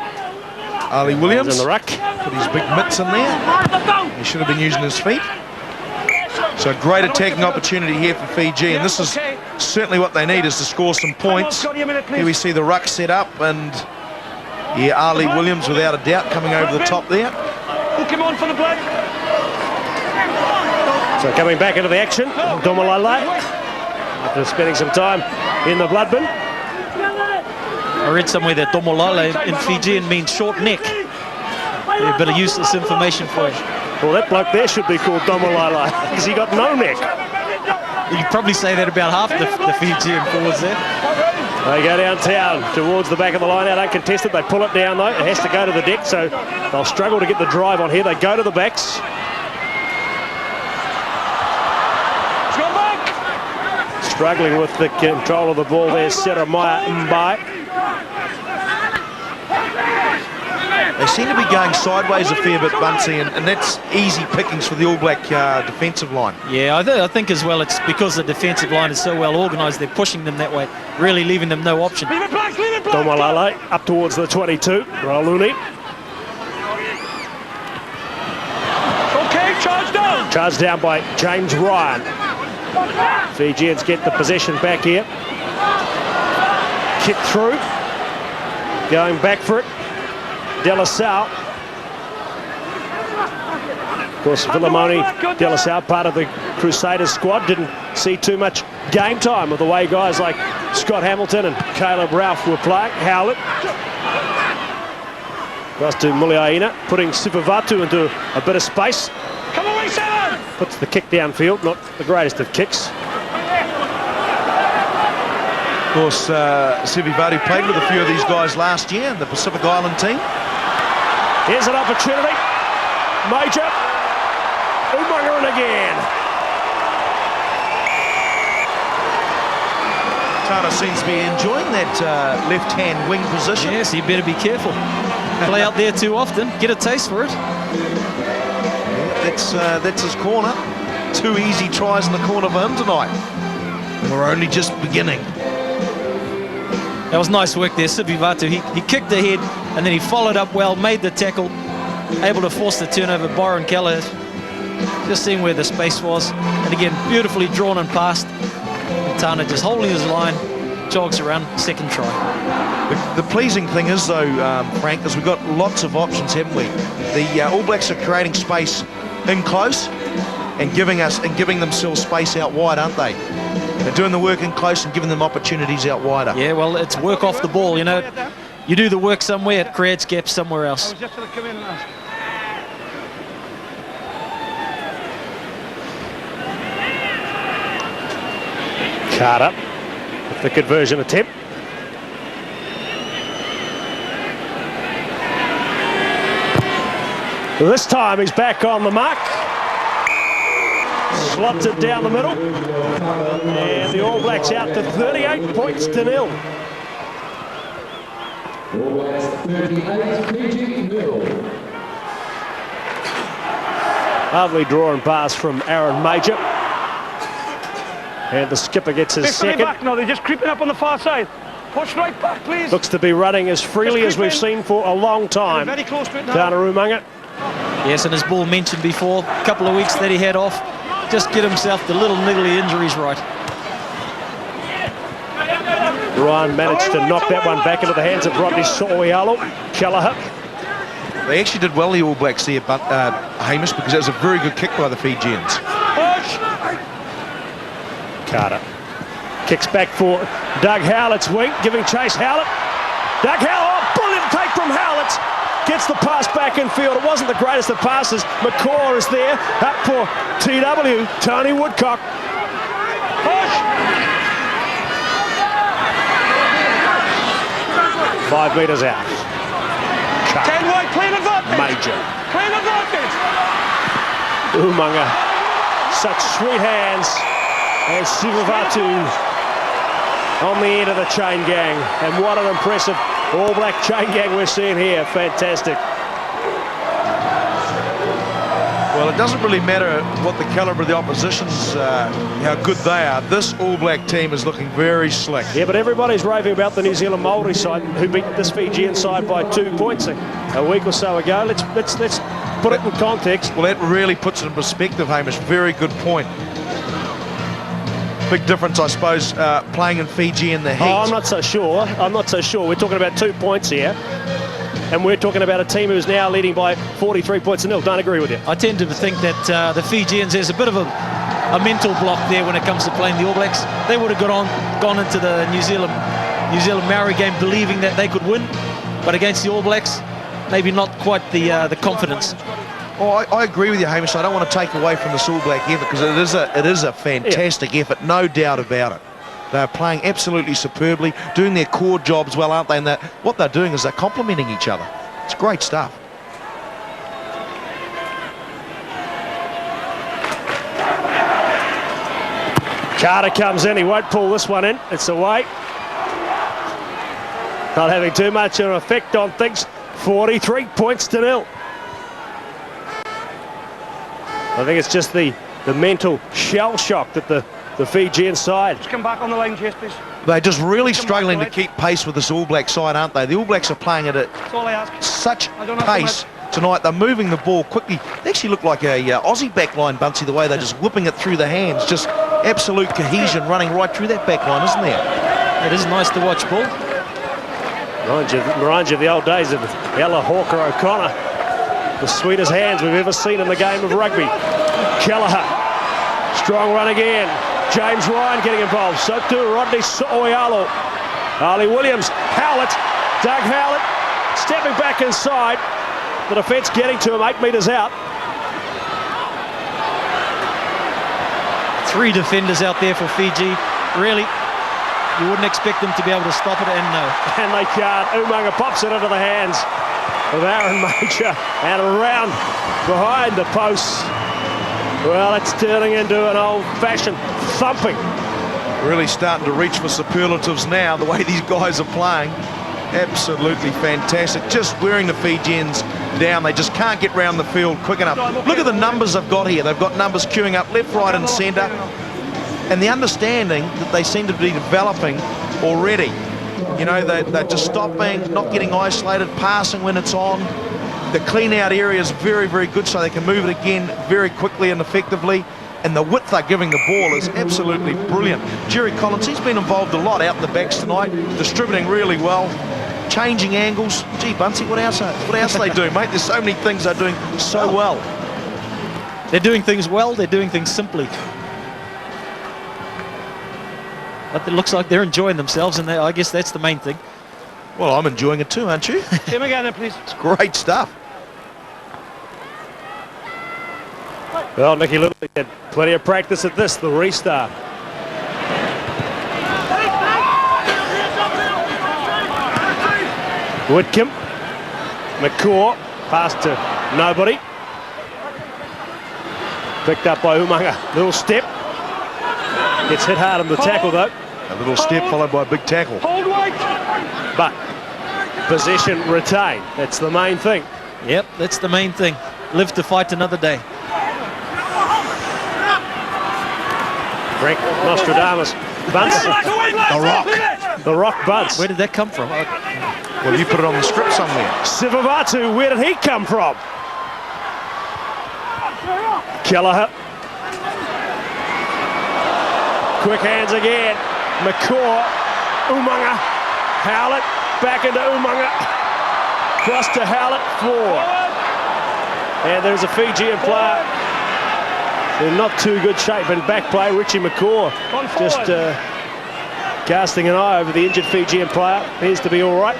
Ali Williams In the ruck. put his big mitts in there. He should have been using his feet. So a great attacking opportunity here for Fiji, and this is certainly what they need, is to score some points. Here we see the ruck set up, and yeah, Ali Williams without a doubt coming over the top there. Hook him on for the black. So coming back into the action, Domalala, after spending some time in the blood bin. I read somewhere that Domolala in Fijian means short neck. Yeah, a bit of useless information for you. Well, that bloke there should be called Domalala because he got no neck. You could probably say that about half the Fijian forwards there. They go downtown towards the back of the line out uncontested. They pull it down though. It has to go to the deck, so they'll struggle to get the drive on here. They go to the backs. Struggling with the control of the ball there, Seremaya Mbai. They seem to be going sideways a fair bit, Bunsey, and that's easy pickings for the All Black defensive line. Yeah, I think as well it's because the defensive line is so well organised, they're pushing them that way, really leaving them no option. Domalala up towards the 22. Rauluni. Okay, charge down. Charged down by James Ryan. Fijians get the possession back here. Kick through. Going back for it. De La Salle. Of course, Villamoni, De La Salle, part of the Crusaders squad, didn't see too much game time with the way guys like Scott Hamilton and Caleb Ralph were playing. Howlett. Goes to Muliaina, putting Sivivatu into a bit of space. Come away, Sam. Puts the kick downfield, not the greatest of kicks. Of course, Sivivatu played with a few of these guys last year in the Pacific Island team. Here's an opportunity. Major. Umangaran again. Tana seems to be enjoying that left-hand wing position. Yes, you better be careful. Play out there too often, get a taste for it. That's his corner. 2 easy tries in the corner for him tonight. And we're only just beginning. That was nice work there, Sivivatu. He kicked ahead and then he followed up well, made the tackle, able to force the turnover. Byron Keller just seeing where the space was. And again, beautifully drawn and passed. And Tana just holding his line, jogs around, second try. The pleasing thing is, though, Frank, is we've got lots of options, haven't we? The All Blacks are creating space in close and giving themselves space out wide, aren't they? They're doing the work in close and giving them opportunities out wider. Yeah, well, it's work off the ball, you know. You do the work somewhere, it creates gaps somewhere else. Carter with the conversion attempt. This time he's back on the mark. Slots it down the middle. And the All Blacks out to 38 points to 0. All Blacks 38, Fiji 0. Lovely draw and pass from Aaron Major. And the skipper gets his second. Back now, they're just creeping up on the far side. Push right back, please. Looks to be running as freely as we've seen for a long time. Very close to it now. Tana Umangaran. Yes, and as Bull mentioned before, a couple of weeks that he had off, just get himself the little niggly injuries right. Ryan managed to knock that one back into the hands of Rodney So'oialo. Kelleher. They actually did well, the All Blacks there, but Hamish, because it was a very good kick by the Fijians. Push. Carter kicks back for Doug Howlett's wing, giving chase. Howlett. Doug Howlett, brilliant take from Howlett. Gets the pass back in field. It wasn't the greatest of passes. McCaw is there. Up for TW, Tony Woodcock. Push. 5 metres out. 10 wide, clean advantage. Major. Clean advantage. Umaga. Such sweet hands. And Sivivatu on the end of the chain gang. And what an impressive All Black chain gang we're seeing here. Fantastic. Well, it doesn't really matter what the calibre of the opposition's, how good they are. This All Black team is looking very slick. Yeah, but everybody's raving about the New Zealand Maori side who beat this Fijian side by 2 points a week or so ago. Let's put it in context. Well, that really puts it in perspective, Hamish. Very good point. Big difference, I suppose, playing in Fiji in the heat. Oh, I'm not so sure. I'm not so sure. We're talking about 2 points here. And we're talking about a team who's now leading by 43 points to 0. Don't agree with you. I tend to think that the Fijians, there's a bit of a mental block there when it comes to playing the All Blacks. They would have gone into the New Zealand Maori game believing that they could win, but against the All Blacks, maybe not quite the confidence. Oh, I agree with you, Hamish. I don't want to take away from the All Black effort because it is a fantastic effort, no doubt about it. They're playing absolutely superbly, doing their core jobs well, aren't they? And what they're doing is they're complementing each other. It's great stuff. Carter comes in, he won't pull this one in, it's away. Not having too much of an effect on things, 43 points to 0. I think it's just the mental shell shock that the Fijian side. Just come back on the line, Chase, please. They're just really struggling to keep pace with this All Black side, aren't they? The All Blacks are playing at That's all I ask. such pace tonight. They're moving the ball quickly. They actually look like a Aussie backline, Bunsey, the way they're just whipping it through the hands. Just absolute cohesion running right through that backline, isn't there? It is nice to watch, Paul. Reminds you of the old days of Ella Hawker O'Connor. The sweetest hands we've ever seen in the game of rugby. Kelleher, strong run again. James Ryan getting involved. So too Rodney So'oialo. Ali Williams, Howlett, Doug Howlett, stepping back inside. The defence getting to him 8 metres out. 3 defenders out there for Fiji. Really, you wouldn't expect them to be able to stop it, and no. And they can't. Umaga pops it into the hands of Aaron Major and around behind the posts. Well, it's turning into an old-fashioned thumping. Really starting to reach for superlatives now, the way these guys are playing. Absolutely fantastic. Just wearing the Fijians down. They just can't get round the field quick enough. Look at the numbers they've got here. They've got numbers queuing up left, right and centre. And the understanding that they seem to be developing already. You know, they're just stopping, not getting isolated, passing when it's on. The clean-out area is very, very good, so they can move it again very quickly and effectively. And the width they're giving the ball is absolutely brilliant. Jerry Collins, he's been involved a lot out in the backs tonight, distributing really well, changing angles. Gee, Bunsey, what else are they doing, mate? There's so many things they're doing so well. They're doing things well, they're doing things simply. But it looks like they're enjoying themselves, and I guess that's the main thing. Well, I'm enjoying it too, aren't you? Same again, please. It's great stuff. Well, Nicky Little had plenty of practice at this, the restart. Whitcomb, McCaw, pass to nobody. Picked up by Umaga, little step. Gets hit hard on the tackle though. A little step followed by a big tackle. Hold white. But possession retained, that's the main thing. Yep, that's the main thing. Live to fight another day. Frank Nostradamus, Bunce. The Rock Bunce. Where did that come from? Well, you put it on the script somewhere. Sivavatu, where did he come from? Kelleher. Quick hands again. McCaw, Umaga, Howlett, back into Umaga. Cross to Howlett, 4. And there's a Fijian player in not too good shape in back play. Richie McCaw just casting an eye over the injured Fijian player. Appears to be all right.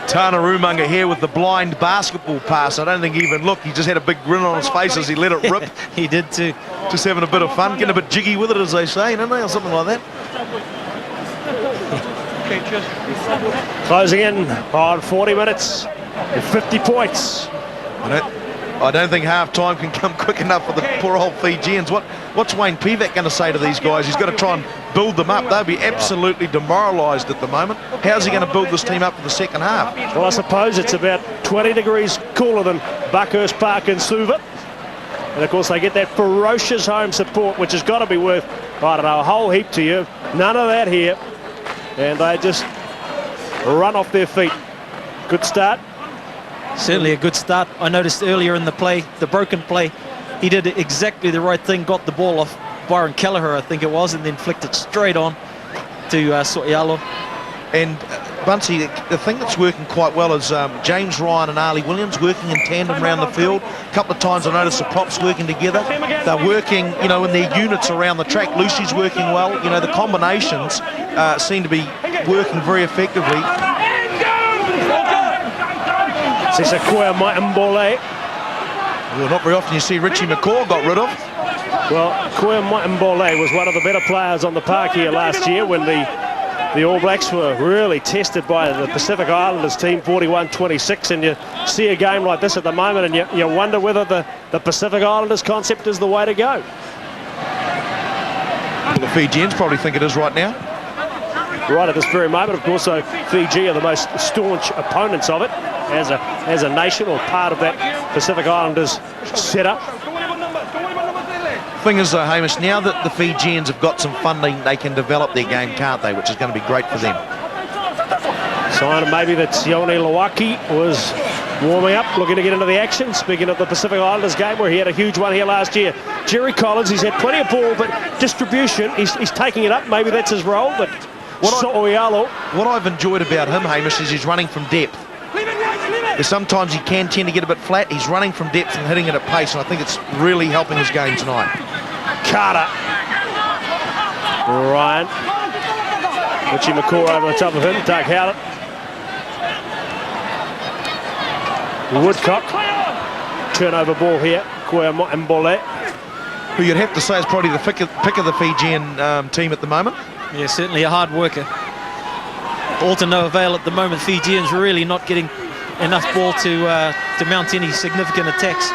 Tana Umaga here with the blind basketball pass. I don't think he even looked. He just had a big grin on his face as he let it rip. He did too. Just having a bit of fun, getting a bit jiggy with it, as they say, don't they, or something like that. Closing in on 40 minutes and 50 points. I don't think half-time can come quick enough for the poor old Fijians. What's Wayne Pivac going to say to these guys? He's got to try and build them up. They'll be absolutely demoralised at the moment. How's he going to build this team up for the second half? Well, I suppose it's about 20 degrees cooler than Buckhurst Park in Suva. And of course they get that ferocious home support, which has got to be worth, I don't know, a whole heap to you. None of that here. And they just run off their feet. Good start. Certainly a good start. I noticed earlier in the play, the broken play, he did exactly the right thing, got the ball off Byron Kelleher, I think it was, and then flicked it straight on to So'oialo. And Bunsey, the thing that's working quite well is James Ryan and Ali Williams working in tandem around the field. A couple of times I noticed the props working together. They're working, you know, in their units around the track. Lucy's working well. You know, the combinations seem to be working very effectively. Sisakua Mbole. Well, not very often you see Richie McCaw got rid of. Well, Koea Mbole was one of the better players on the park here last year when the All Blacks were really tested by the Pacific Islanders team, 41-26, and you see a game like this at the moment and you wonder whether the Pacific Islanders concept is the way to go. Well, the Fijians probably think it is right now. Right at this very moment, of course, so Fiji are the most staunch opponents of it as a nation or part of that Pacific Islanders setup. Thing is though, Hamish, now that the Fijians have got some funding, they can develop their game, can't they? Which is going to be great for them. Sign maybe that Sione Lawaki was warming up, looking to get into the action. Speaking of the Pacific Islanders game, where he had a huge one here last year. Jerry Collins, he's had plenty of ball, but distribution, he's taking it up. Maybe that's his role, but what I've enjoyed about him, Hamish, is he's running from depth. Because sometimes he can tend to get a bit flat. He's running from depth and hitting it at pace, and I think it's really helping his game tonight. Carter. Ryan. Richie McCaw over the top of him. Doug Howlett. Woodcock. Turnover ball here. Koea Mbole. Who you'd have to say is probably the pick of the Fijian team at the moment. Yeah, certainly a hard worker. All to no avail at the moment. Fijians really not getting enough ball to mount any significant attacks.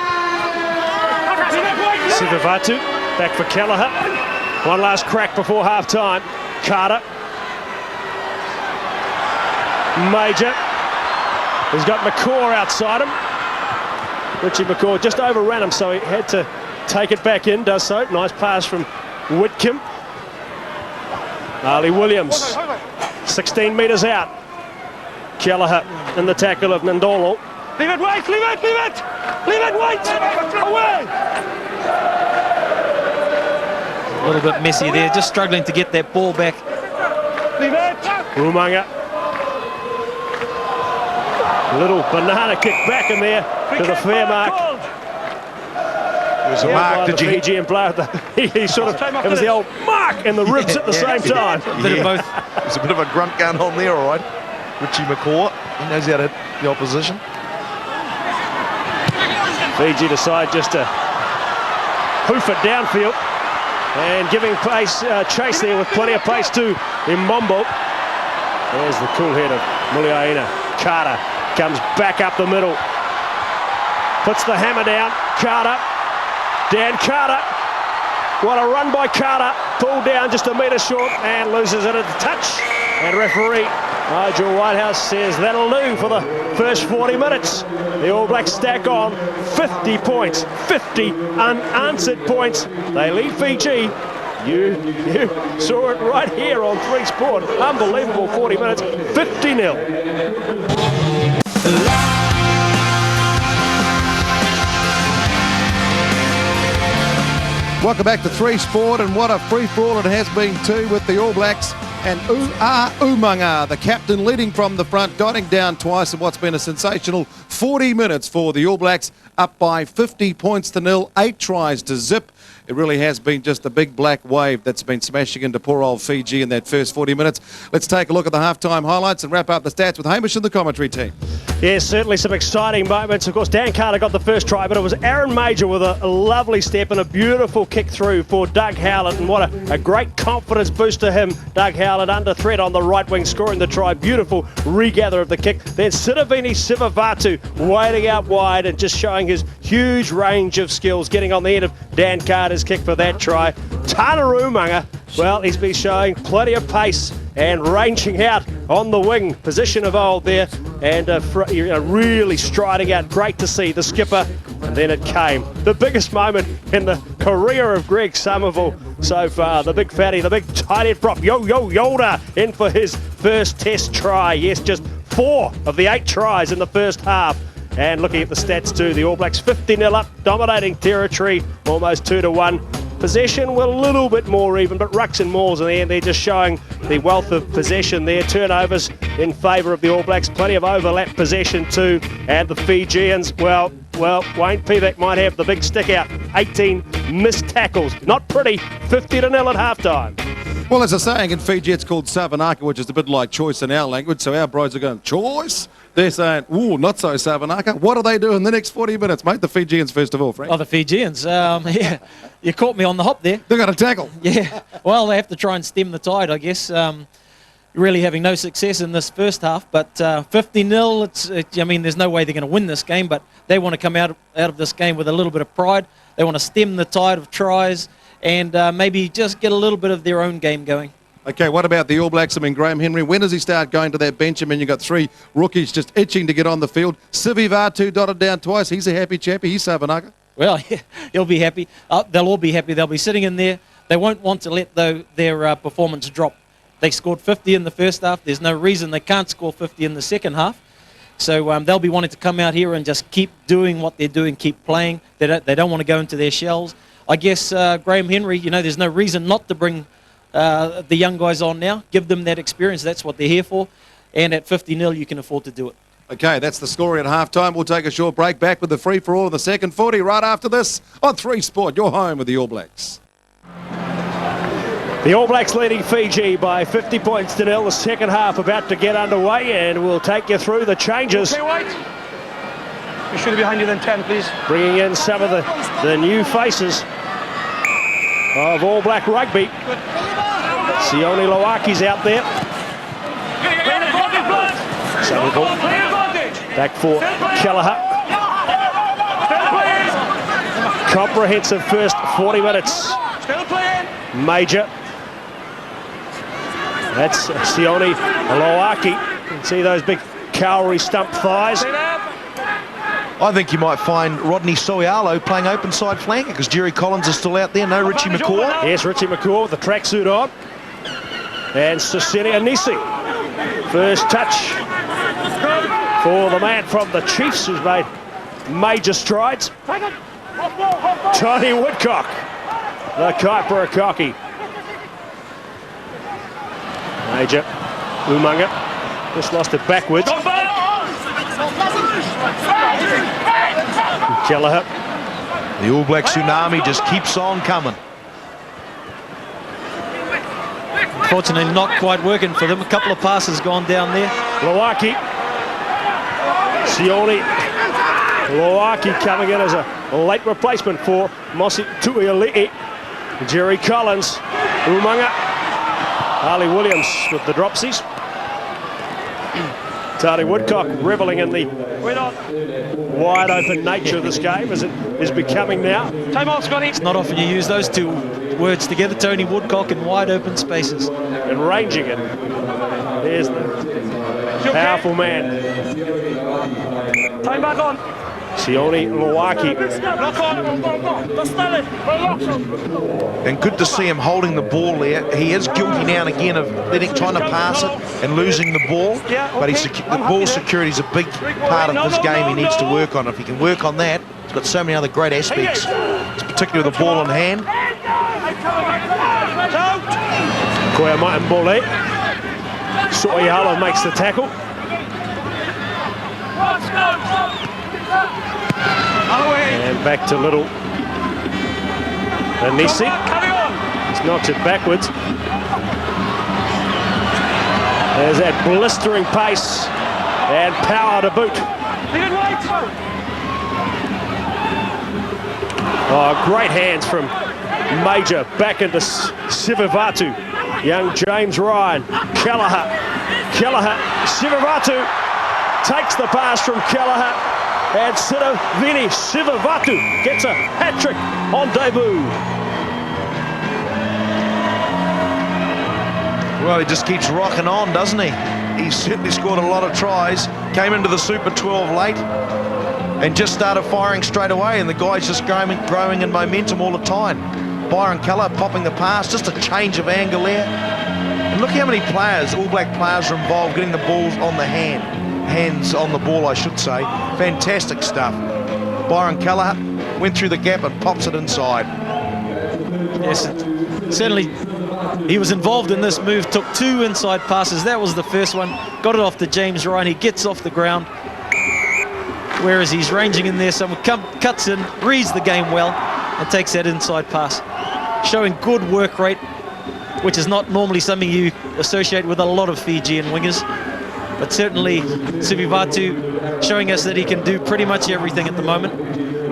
Sivivatu back for Kelleher. One last crack before half-time. Carter. Major. He's got McCaw outside him. Richie McCaw just overran him, so he had to take it back in. Does so. Nice pass from Whitcomb. Ali Williams. 16 metres out. Kelleher in the tackle of Ndolo. Leave it, wait, leave it, leave it! Leave it, wait! Away! A little bit messy there, just struggling to get that ball back. Leave it! Rumanga. Little banana kick back in there to the fair mark. There's a mark, did you? Fijian player, he sort of, it was the old mark in the ribs at the same time. A bit of both. There's a bit of a grunt going on there, all right. Richie McCaw, he knows how to hit the opposition. Fiji decide just to hoof it downfield and giving pace, chase there with plenty of pace to Mbombo. There's the cool head of Muliaina. Carter comes back up the middle. Puts the hammer down. Carter. Dan Carter. What a run by Carter. Pulled down just a metre short and loses it at the touch. And referee Nigel Whitehouse says that'll do for the first 40 minutes. The All Blacks stack on 50 points, 50 unanswered points. They lead Fiji. You saw it right here on 3 Sport. Unbelievable 40 minutes, 50-0. Welcome back to 3 Sport, and what a free-for-all it has been too with the All Blacks. And Umanga, the captain, leading from the front, dotting down twice in what's been a sensational 40 minutes for the All Blacks, up by 50 points to 0, 8 tries to zip. It really has been just a big black wave that's been smashing into poor old Fiji in that first 40 minutes. Let's take a look at the halftime highlights and wrap up the stats with Hamish and the commentary team. Yes, certainly some exciting moments. Of course, Dan Carter got the first try, but it was Aaron Major with a lovely step and a beautiful kick through for Doug Howlett. And what a great confidence boost to him. Doug Howlett under threat on the right wing, scoring the try. Beautiful regather of the kick. Then Sitivini Sivivatu waiting out wide and just showing his huge range of skills, getting on the end of Dan Carter's kick for that try. Tana Rumanga, well, he's been showing plenty of pace and ranging out on the wing, position of old there, and really striding out. Great to see the skipper, and then it came. The biggest moment in the career of Greg Somerville so far. The big fatty, the big tight end prop, Yoda, in for his first test try. Yes, just 4 of the 8 tries in the first half. And looking at the stats too, the All Blacks 50-0 up, dominating territory, almost 2-1. Possession were a little bit more even, but Rucks and Moores in the end, they're just showing the wealth of possession there. Turnovers in favour of the All Blacks, plenty of overlap possession too. And the Fijians, well, Wayne Pivac might have the big stick out. 18 missed tackles, not pretty. 50-0 at halftime. Well, there's a saying in Fiji, it's called Savanaka, which is a bit like choice in our language. So our bros are going, choice? They're saying, ooh, not so Savanaka. What do they do in the next 40 minutes, mate? The Fijians, first of all, Frank. Oh, the Fijians. Yeah, you caught me on the hop there. They've got to tackle. Yeah, well, they have to try and stem the tide, I guess. Really having no success in this first half, but 50-0, I mean, there's no way they're going to win this game, but they want to come out of this game with a little bit of pride. They want to stem the tide of tries and maybe just get a little bit of their own game going. Okay, what about the All Blacks? I mean, Graham Henry, when does he start going to that bench? I mean, you've got 3 rookies just itching to get on the field. Sivi Vatu dotted down twice. He's a happy chappy. He's Savanaka. Well, yeah, he'll be happy. They'll all be happy. They'll be sitting in there. They won't want to let their performance drop. They scored 50 in the first half. There's no reason they can't score 50 in the second half. So they'll be wanting to come out here and just keep doing what they're doing, keep playing. They don't want to go into their shells. I guess Graham Henry, you know, there's no reason not to bring the young guys on now. Give them that experience. That's what they're here for. And at 50-0, you can afford to do it. Okay, that's the score at halftime. We'll take a short break. Back with the free-for-all in the second 40 right after this on 3 Sport. You're home with the All Blacks. The All Blacks leading Fiji by 50 points to 0. The second half about to get underway, and we'll take you through the changes. Okay, White. We should be behind you then, 10, please. Bringing in some of the new faces of All Black rugby. Sione Loaki's out there. Second ball. Back for Kelleher. Comprehensive first 40 minutes. Major. That's Sione Loaki. You can see those big cowrie stump thighs. I think you might find Rodney Soialo playing open side flanker because Jerry Collins is still out there. No Richie McCaw. Yes, Richie McCaw with the tracksuit on. And Sosini Anisi. First touch for the man from the Chiefs who's made major strides. Tony Woodcock, the Kaipara Cocky. Major Umaga just lost it backwards. Kelleher. The All Black tsunami just keeps on coming. Fortunately, not quite working for them. A couple of passes gone down there. Loaki. Sione Loaki coming in as a late replacement for Mosi Tuiali'i. Jerry Collins. Umaga. Harley Williams with the dropsies. Tony Woodcock revelling in the wide open nature of this game as it is becoming now. Time out, Scotty. It's not often you use those two words together, Tony Woodcock, in wide open spaces. And ranging it. There's the powerful man. Time back on. Sione Loaki. And good to see him holding the ball there. He is guilty now and again of trying to pass it and losing the ball. But the ball security is a big part of this game he needs to work on. If he can work on that, he's got so many other great aspects, particularly with the ball in hand. Koya Maimbole. Soiala makes the tackle. And back to Little Anisi. He's knocks it backwards. There's that blistering pace and power to boot. Oh, great hands from Major back into Sivivatu. Young James Ryan. Kelleher. Sivivatu takes the pass from Kelleher. And Vini Sivivatu gets a hat-trick on debut. Well, he just keeps rocking on, doesn't he? He's certainly scored a lot of tries. Came into the Super 12 late and just started firing straight away. And the guy's just growing in momentum all the time. Byron Kelleher popping the pass, just a change of angle there. And look how many players, All Black players, are involved getting the balls on the hands on the ball, I should say. Fantastic stuff. Byron Kelleher went through the gap and pops it inside. Yes, certainly he was involved in this move, took 2 inside passes. That was the first one. Got it off to James Ryan. He gets off the ground. Whereas he's ranging in there, someone cuts in, reads the game well, and takes that inside pass. Showing good work rate. which is not normally something you associate with a lot of Fijian wingers. But certainly Sivivatu showing us that he can do pretty much everything at the moment.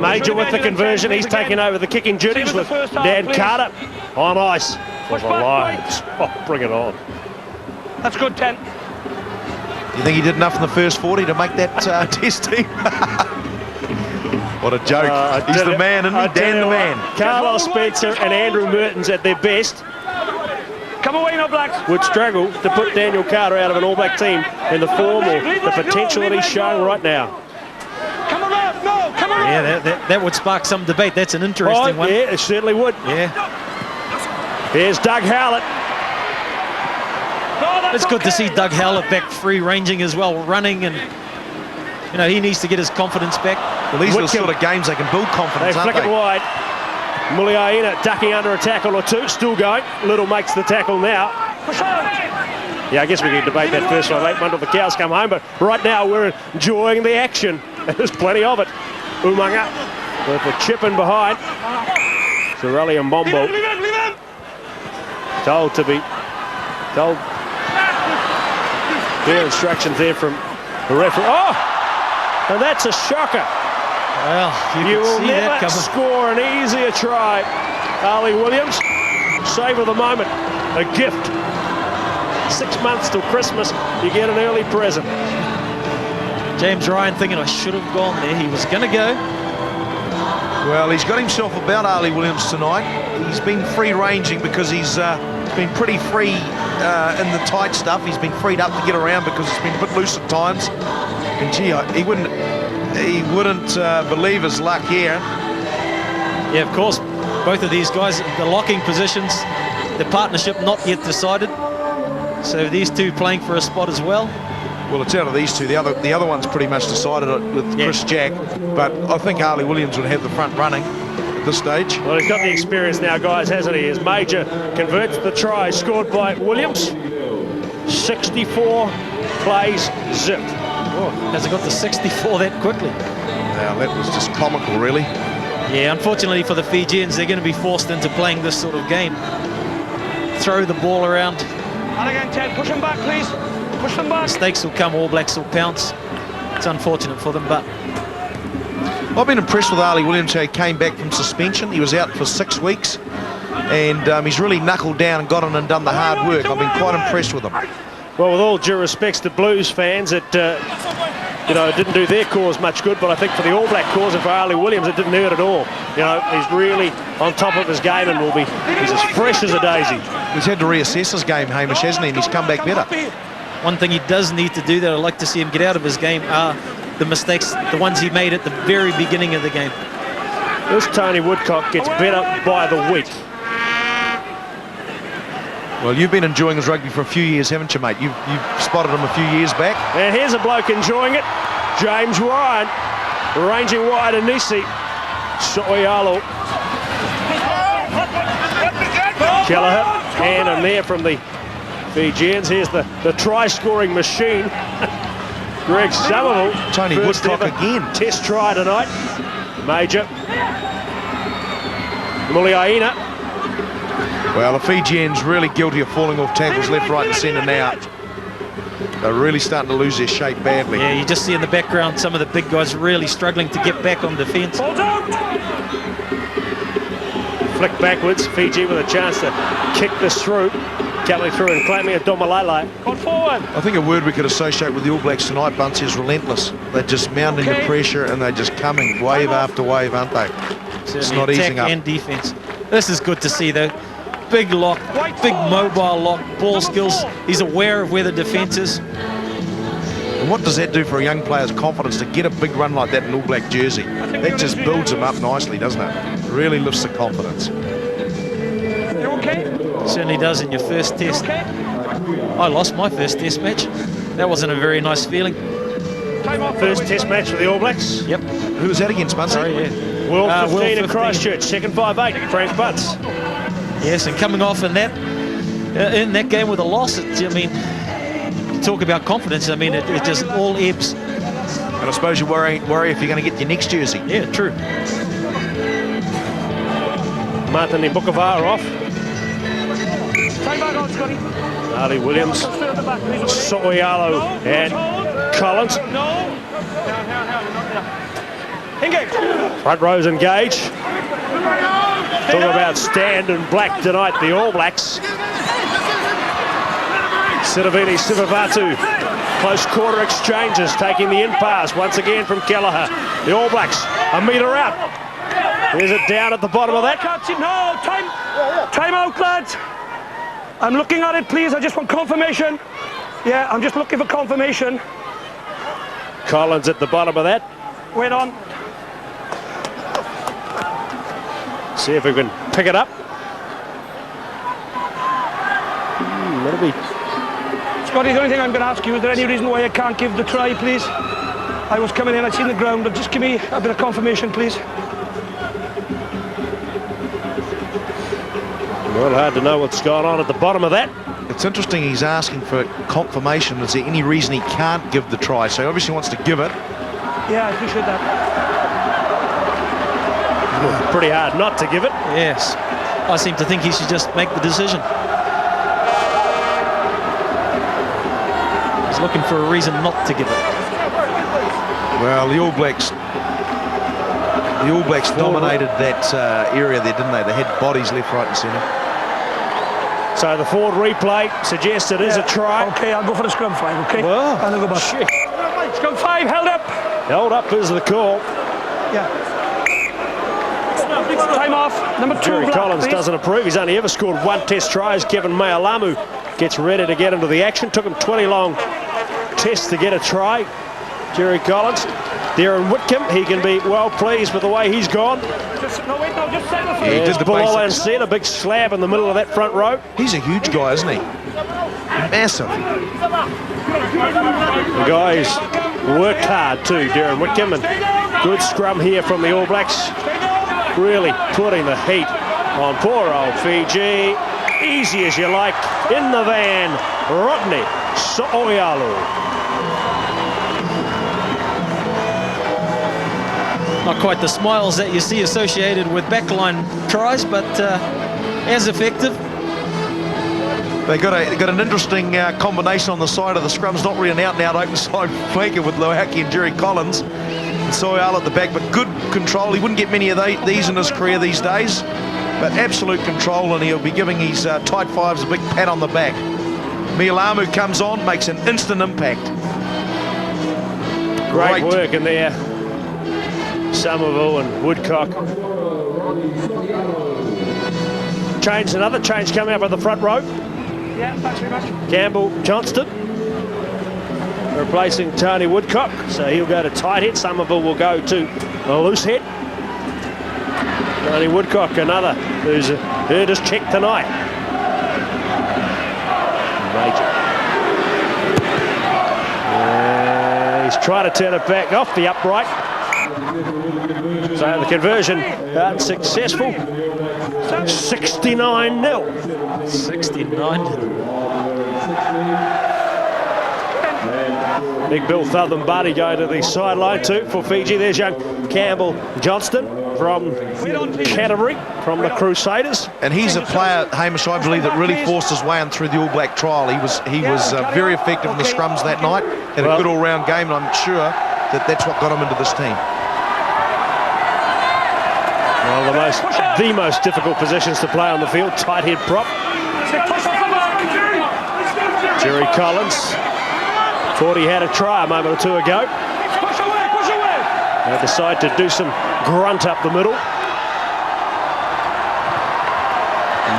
Major with the conversion. He's taking over the kicking duties with Dan Carter on ice for the Lions. Oh, bring it on. That's good, 10. You think he did enough in the first 40 to make that test team? What a joke. He's the man, isn't he? Dan the man. Carlos Spencer and Andrew Mertens at their best Come away now, Blacks. would struggle to put Daniel Carter out of an All Black team in the form or the potential that he's showing right now. Come around, no, come around. Yeah, that would spark some debate. That's an interesting one. Yeah, it certainly would. Yeah. Here's Doug Howlett. It's good to see Doug Howlett back free ranging as well, running, and you know he needs to get his confidence back. Well, these are the sort of games they can build They confidence, flick aren't it they? wide. Muliaina ducking under a tackle or two, still going. Little makes the tackle now. Yeah, I guess we can debate that first one late until the cows come home, but right now we're enjoying the action. There's plenty of it. Umanga with the chip in behind. Sorelli and Mombo told their instructions there from the referee. Oh, and that's a shocker. Well, You will can see that never coming. score an easier try. Ali Williams, save of the moment, a gift. 6 months till Christmas, you get an early present. James Ryan thinking I should have gone there. He was going to go. Well, he's got himself about Ali Williams tonight. He's been free ranging because he's been pretty free in the tight stuff. He's been freed up to get around because it's been a bit loose at times. And gee, he wouldn't believe his luck here. Yeah, of course, both of these guys, the locking positions, the partnership not yet decided. So these two playing for a spot as well. Well, it's out of these two. The other one's pretty much decided it with Chris Jack. But I think Ali Williams would have the front running at this stage. Well, he's got the experience now, guys, hasn't he? As Major converts the try scored by Williams. 64 plays zipped. Oh, hasn't got to 64 that quickly. Now, that was just comical, really. Yeah, unfortunately for the Fijians, they're going to be forced into playing this sort of game. Throw the ball around. And again, 10. Push them back, please. Push them back. Mistakes will come, All Blacks will pounce. It's unfortunate for them, but I've been impressed with Ali Williams, how he came back from suspension. He was out for 6 weeks, and he's really knuckled down and got on and done the hard work. I've been quite impressed with him. Well, with all due respects to Blues fans, it didn't do their cause much good, but I think for the All Black cause and for Ali Williams, it didn't hurt at all. You know, he's really on top of his game and he's as fresh as a daisy. He's had to reassess his game, Hamish, hasn't he? And he's come back better. one thing he does need to do that I'd like to see him get out of his game are the mistakes, the ones he made at the very beginning of the game. This Tony Woodcock gets better by the week. Well, you've been enjoying his rugby for a few years, haven't you, mate? You've spotted him a few years back. And here's a bloke enjoying it. James Ryan, ranging wide and Nisi. So'oialo. Kelleher, hand in there from the Fijians. Here's the try-scoring machine. Greg Somerville. Tony first Woodcock ever again. Test try tonight. Major. Muliaina. Well, the Fijians really guilty of falling off tackles left, right and centre now. They're really starting to lose their shape badly. Yeah, you just see in the background some of the big guys really struggling to get back on defence. Flick backwards. Fiji with a chance to kick this through. Coming through and claiming a Domalele. Gone forward. I think a word we could associate with the All Blacks tonight, Bunce, is relentless. They're just mounting the pressure and they're just coming wave after wave, aren't they? It's not attack easing up. and defence. This is good to see though. Big lock, big mobile lock, ball skills. He's aware of where the defence is. And what does that do for a young player's confidence to get a big run like that in All Black jersey? That just builds him up nicely, doesn't it? Really lifts the confidence. You okay? Certainly does in your first test. Okay. I lost my first test match. That wasn't a very nice feeling. Time off. First test match for the All Blacks. Yep. Who was that against, Bunce? Sorry, yeah. World 15 World in 15. Christchurch. Second 5'8", Frank Butts. Yes, and coming off in that game with a loss, I mean, you talk about confidence. I mean, it just all ebbs. And I suppose you worry if you're going to get your next jersey. Yeah, true. Martin Ibukava off. Time back out, Scotty. Ali Williams, Straight at the back, please. So'oialo and Collins. No. Engage. Front rows engaged. Talking about stand and black tonight, the All Blacks. Siravini Sivivatu, close quarter exchanges, taking the in pass once again from Kelleher. The All Blacks, a metre out. There's it down at the bottom of that. No, time out, lads. I'm looking at it, please. I just want confirmation. Yeah, I'm just looking for confirmation. Collins at the bottom of that. Wait on. See if we can pick it up. That'll be... Scotty, the only thing I'm going to ask you, is there any reason why I can't give the try, please? I was coming in, I'd seen the ground, but just give me a bit of confirmation, please. Well, hard to know what's going on at the bottom of that. It's interesting he's asking for confirmation. Is there any reason he can't give the try? So he obviously wants to give it. Yeah, I appreciate that. Pretty hard not to give it. Yes. I seem to think he should just make the decision. He's looking for a reason not to give it. Well, the All Blacks dominated that area there, didn't they? They had bodies left, right and centre. So the forward replay suggests it is a try. Okay, I'll go for the scrum 5, okay? Well, and I'll go back. shit. Scrum 5, held up. Held up is the call. Yeah. Time off. Number 2, Jerry black, Collins please. doesn't approve. He's only ever scored one test try as Kevin Mayalamu gets ready to get into the action. Took him 20 long tests to get a try. Jerry Collins. Darren Whitcomb, he can be well pleased with the way he's gone. Just set the Yeah, he did the below and basics. set a big slab in the middle of that front row. He's a huge guy, isn't he? Massive. The guys worked hard too, Darren Whitcomb, and good scrum here from the All Blacks. Really putting the heat on poor old Fiji. Easy as you like, in the van, Rodney So'oialo. Not quite the smiles that you see associated with backline tries, but as effective. They got an interesting combination on the side of the scrums, not really an out-and-out open side flanker with Loaki and Jerry Collins. And So'oialo at the back, but good control. He wouldn't get many of these in his career these days, but absolute control, and he'll be giving his tight fives a big pat on the back. Mayalamu comes on, makes an instant impact. Great work in there. Somerville and Woodcock. Another change coming up at the front row. Yeah, thanks very much. Campbell Johnston replacing Tony Woodcock, so he'll go to tight head. Somerville will go to a loose head. Tony Woodcock, another who's earned his check tonight. Major. He's trying to turn it back off the upright. So the conversion unsuccessful. 69-0. 69. Big Bill Thuthenbuddy going to the sideline too for Fiji. There's young Campbell Johnston from Canterbury, from the Crusaders. And he's a player, Hamish, I believe, that really forced his way in through the All Black trial. He was very effective in the scrums that night, had a good all-round game, and I'm sure that's what got him into this team. Well, the most difficult positions to play on the field. Tight head prop. Jerry Collins thought he had a try a moment or two ago. Push away. They decide to do some grunt up the middle.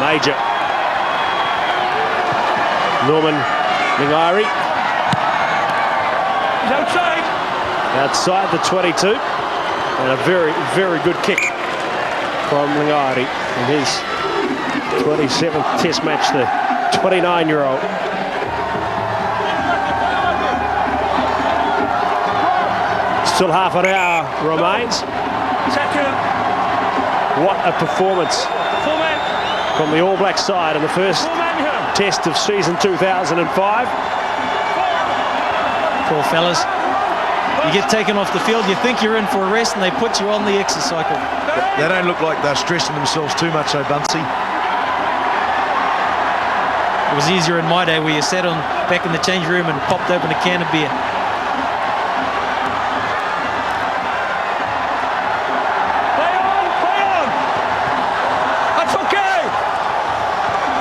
Major. Norman Lingairi. He's outside. Outside the 22. And a very, very good kick from Lingairi in his 27th test match, the 29-year-old. Still half an hour remains. What a performance from the All Black side in the first test of season 2005. Poor fellas. You get taken off the field, you think you're in for a rest, and they put you on the exercycle. They don't look like they're stressing themselves too much, though, Bunsey. It was easier in my day where you sat on back in the change room and popped open a can of beer. Play on! That's okay!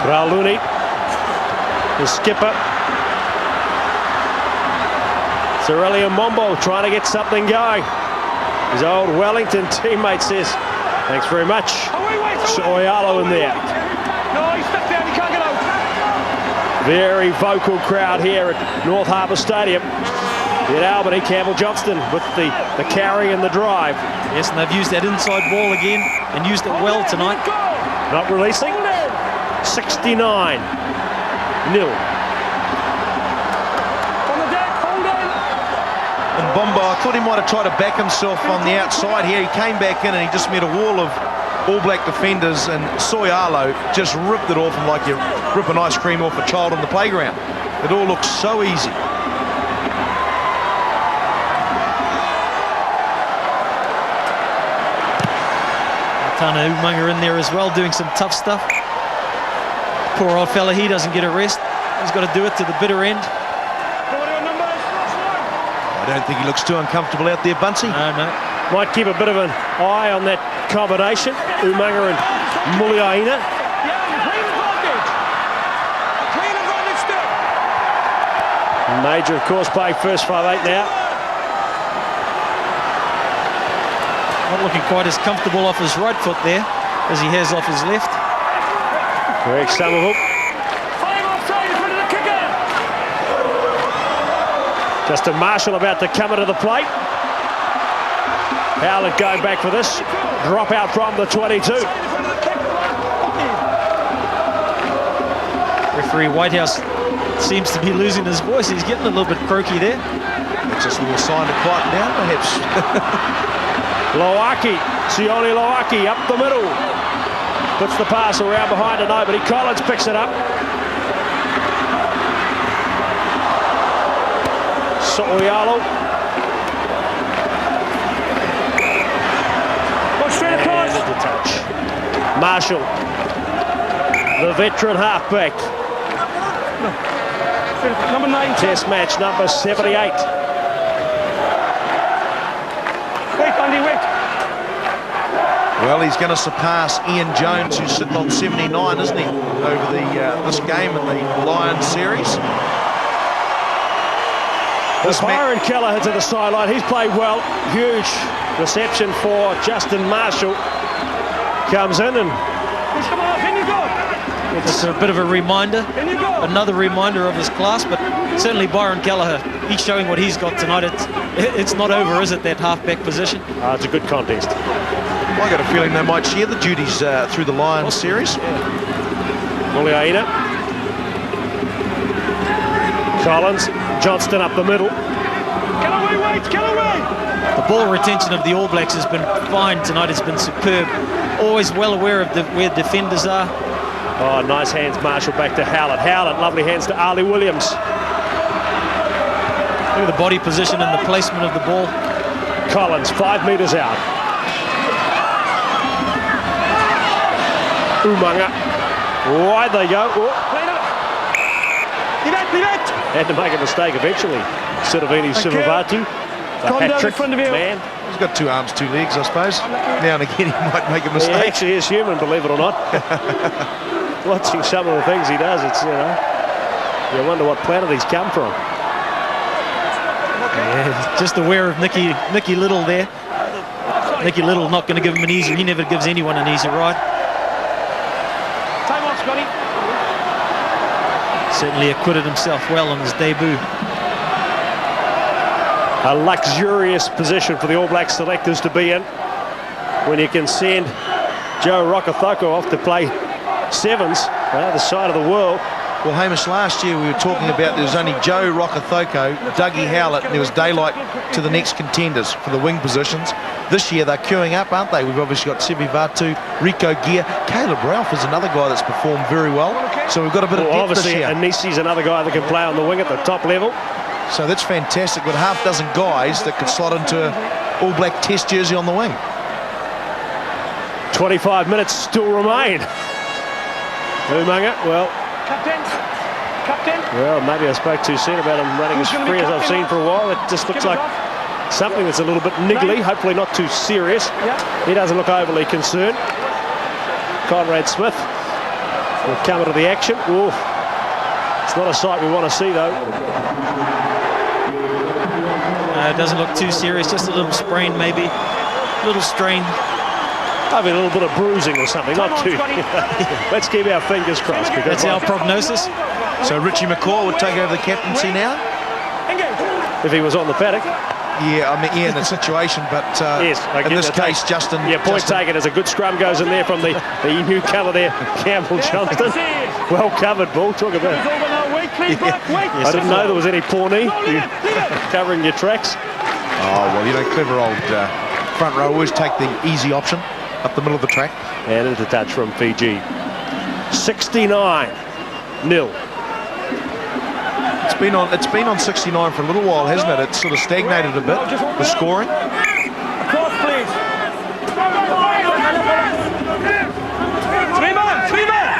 Rauluni, the skipper. Aurelian Mombo trying to get something going. His old Wellington teammate says, thanks very much. Soyalo in there. No, he stepped down, he can't get out. Very vocal crowd here at North Harbour Stadium. In Albany, Campbell Johnston with the carry and the drive. Yes, and they've used that inside ball again and used it well tonight. Not releasing. 69-0. And Bombo, I thought he might have tried to back himself on the outside here. He came back in and he just met a wall of All Black defenders, and Soyalo just ripped it off him like you rip an ice cream off a child on the playground. It all looks so easy. Tana Umaga in there as well, doing some tough stuff. Poor old fella, he doesn't get a rest. He's got to do it to the bitter end. I don't think he looks too uncomfortable out there, Bunsey. No. Might keep a bit of an eye on that combination. Umaga and Muliaina. Major, of course, playing first 5'8" now. Not looking quite as comfortable off his right foot there as he has off his left. Greg Somerville. Justin Marshall about to come into the plate. Howlett going back for this. Drop out from the 22. Referee Whitehouse seems to be losing his voice. He's getting a little bit croaky there. It's just a little sign to quieten down, perhaps. Loaki, Sione Loaki up the middle. Puts the pass around behind to nobody. Collins picks it up. Soyalo. Go straight across. And the touch. Marshall, the veteran halfback. Number 9. Test match number 78. Wait, Andy, wait. Well, he's going to surpass Ian Jones, who's sitting on 79, isn't he, over this game in the Lions series. Byron Kelleher to the sideline. He's played well. Huge reception for Justin Marshall. Comes in and Come on, in you go. It's a bit of a reminder, In you go. another reminder of his class, but certainly Byron Kelleher, he's showing what he's got tonight. It's not over, is it, that halfback position? it's a good contest. I got a feeling they might share the duties through the Lions series. Muliaina. Collins, Johnston up the middle. Get away, White, get away. The ball retention of the All Blacks has been fine tonight. It's been superb. Always well aware of where defenders are. Oh, nice hands, Marshall back to Howlett. Howlett, lovely hands to Ali Williams. Look at the body position and the placement of the ball. Collins, 5 metres out. Umaga. Wide they go. Oh. Had to make a mistake eventually. Siravini Sivavatu. Calm down in front of you. Man. He's got 2 arms, 2 legs, I suppose. Now and again, he might make a He mistake. actually is human, believe it or not. Watching some of the things he does, it's, you wonder what planet he's come from. Yeah, just aware of Nicky Little there. Nicky Little not going to give him an easy. He never gives anyone an easy ride. Time off, Scotty. Certainly acquitted himself well on his debut. A luxurious position for the All Black selectors to be in when you can send Joe Rokethoko off to play sevens on the other side of the world. Well, Hamish, last year we were talking about there was only Joe Rokethoko, Dougie Howlett, and there was daylight to the next contenders for the wing positions. This year they're queuing up, aren't they? We've obviously got Sevi Vatu, Rico Gear. Caleb Ralph is another guy that's performed very well. So we've got a bit of depth this Obviously, year. Anisi's another guy that can play on the wing at the top level. So that's fantastic. With half dozen guys that could slot into an All Black Test jersey on the wing. 25 minutes still remain. Umaga, well, Captain. Well, maybe I spoke too soon about him running as free as I've seen for a while. It just looks like something that's a little bit niggly, hopefully not too serious. He doesn't look overly concerned. Conrad Smith will come into the action. Ooh, it's not a sight we want to see, though. It doesn't look too serious, just a little sprain maybe, a little strain. Maybe a little bit of bruising or something, not too. Let's keep our fingers crossed. That's our prognosis. So Richie McCaw would take over the captaincy now? If he was on the paddock. Yeah, I mean, yeah, in the situation, but yes, in this case, Justin... Yeah, point taken as a good scrum goes in there from the newcomer there, Campbell Johnston. Well covered, Bull. Talk about it. I didn't know there was any Pawnee covering your tracks. Oh, well, you know, clever old front row always take the easy option up the middle of the track. And into touch from Fiji. 69-0. It's been on 69 for a little while, hasn't it? It's sort of stagnated a bit, the scoring. Across, please. 3 man, 3 man.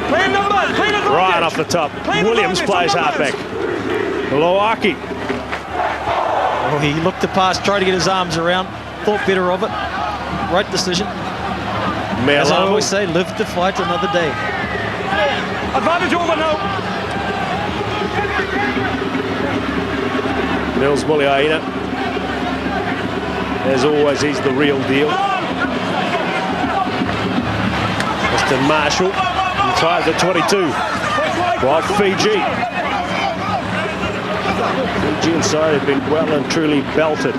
Play numbers, play the Right off the top. Williams plays halfback. Loaki. Well, he looked to pass, tried to get his arms around, thought better of it. Right decision. As I always say, live to fight another day. Advantage over now. Nils Muliaina. As always, he's the real deal. Mr. Marshall retired at 22. While Fiji. Fijian side have been well and truly belted.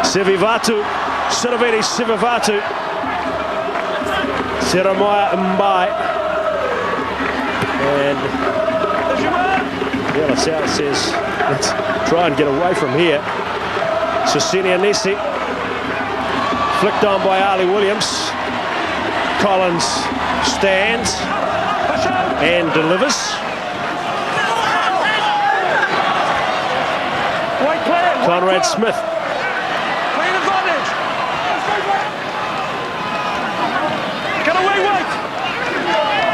Sivivatu. Siraveti Sivivatu. Siromaya Mbai. And Yellow South says, let's try and get away from here. Susini Anisi. Flicked on by Ali Williams. Collins stands and delivers. Conrad Smith. Playing advantage. Get away, White.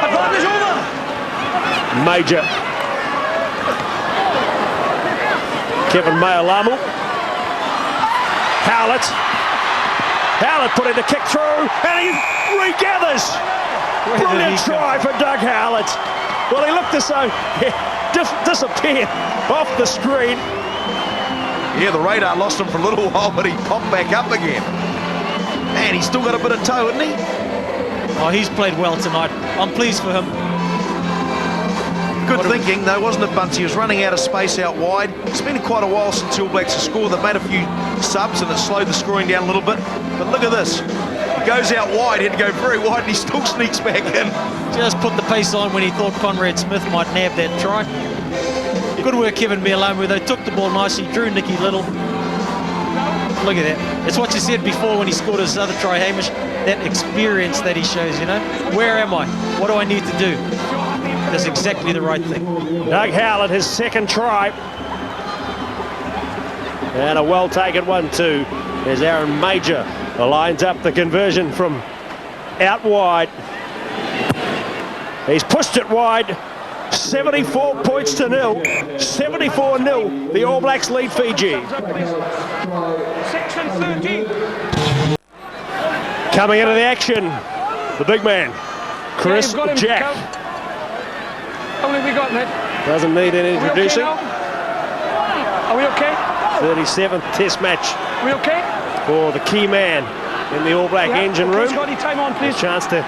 Advantage over. Major. Kevin Mayalamu. Howlett. Howlett putting the kick through, and he regathers. Brilliant try for Doug Howlett. Well, he looked as though he disappeared off the screen. Yeah, the radar lost him for a little while, but he popped back up again. Man, he's still got a bit of toe, hasn't he? Oh, he's played well tonight. I'm pleased for him. Good thinking, though, wasn't it, Bunty? He was running out of space out wide. It's been quite a while since the All Blacks have scored. They've made a few subs and it slowed the scoring down a little bit. But look at this. He goes out wide, he had to go very wide, and he still sneaks back in. Just put the pace on when he thought Conrad Smith might nab that try. Good work, Kevin Mayalamu. They took the ball nicely, drew Nicky Little. Look at that. It's what you said before when he scored his other try, Hamish. That experience that he shows, you know. Where am I? What do I need to do? That's exactly the right thing. Doug Howlett, his second try. And a well-taken one, too, as Aaron Major lines up the conversion from out wide. He's pushed it wide. 74 points to 0. 74-0. The All Blacks lead Fiji. 6 and 13. Coming into the action, the big man, Chris Jack. How many have we got, mate? Doesn't need any introducing. Are we okay? 37th Test match. Are we okay? For the key man in the All Black engine room. Scotty, time on, please. A chance to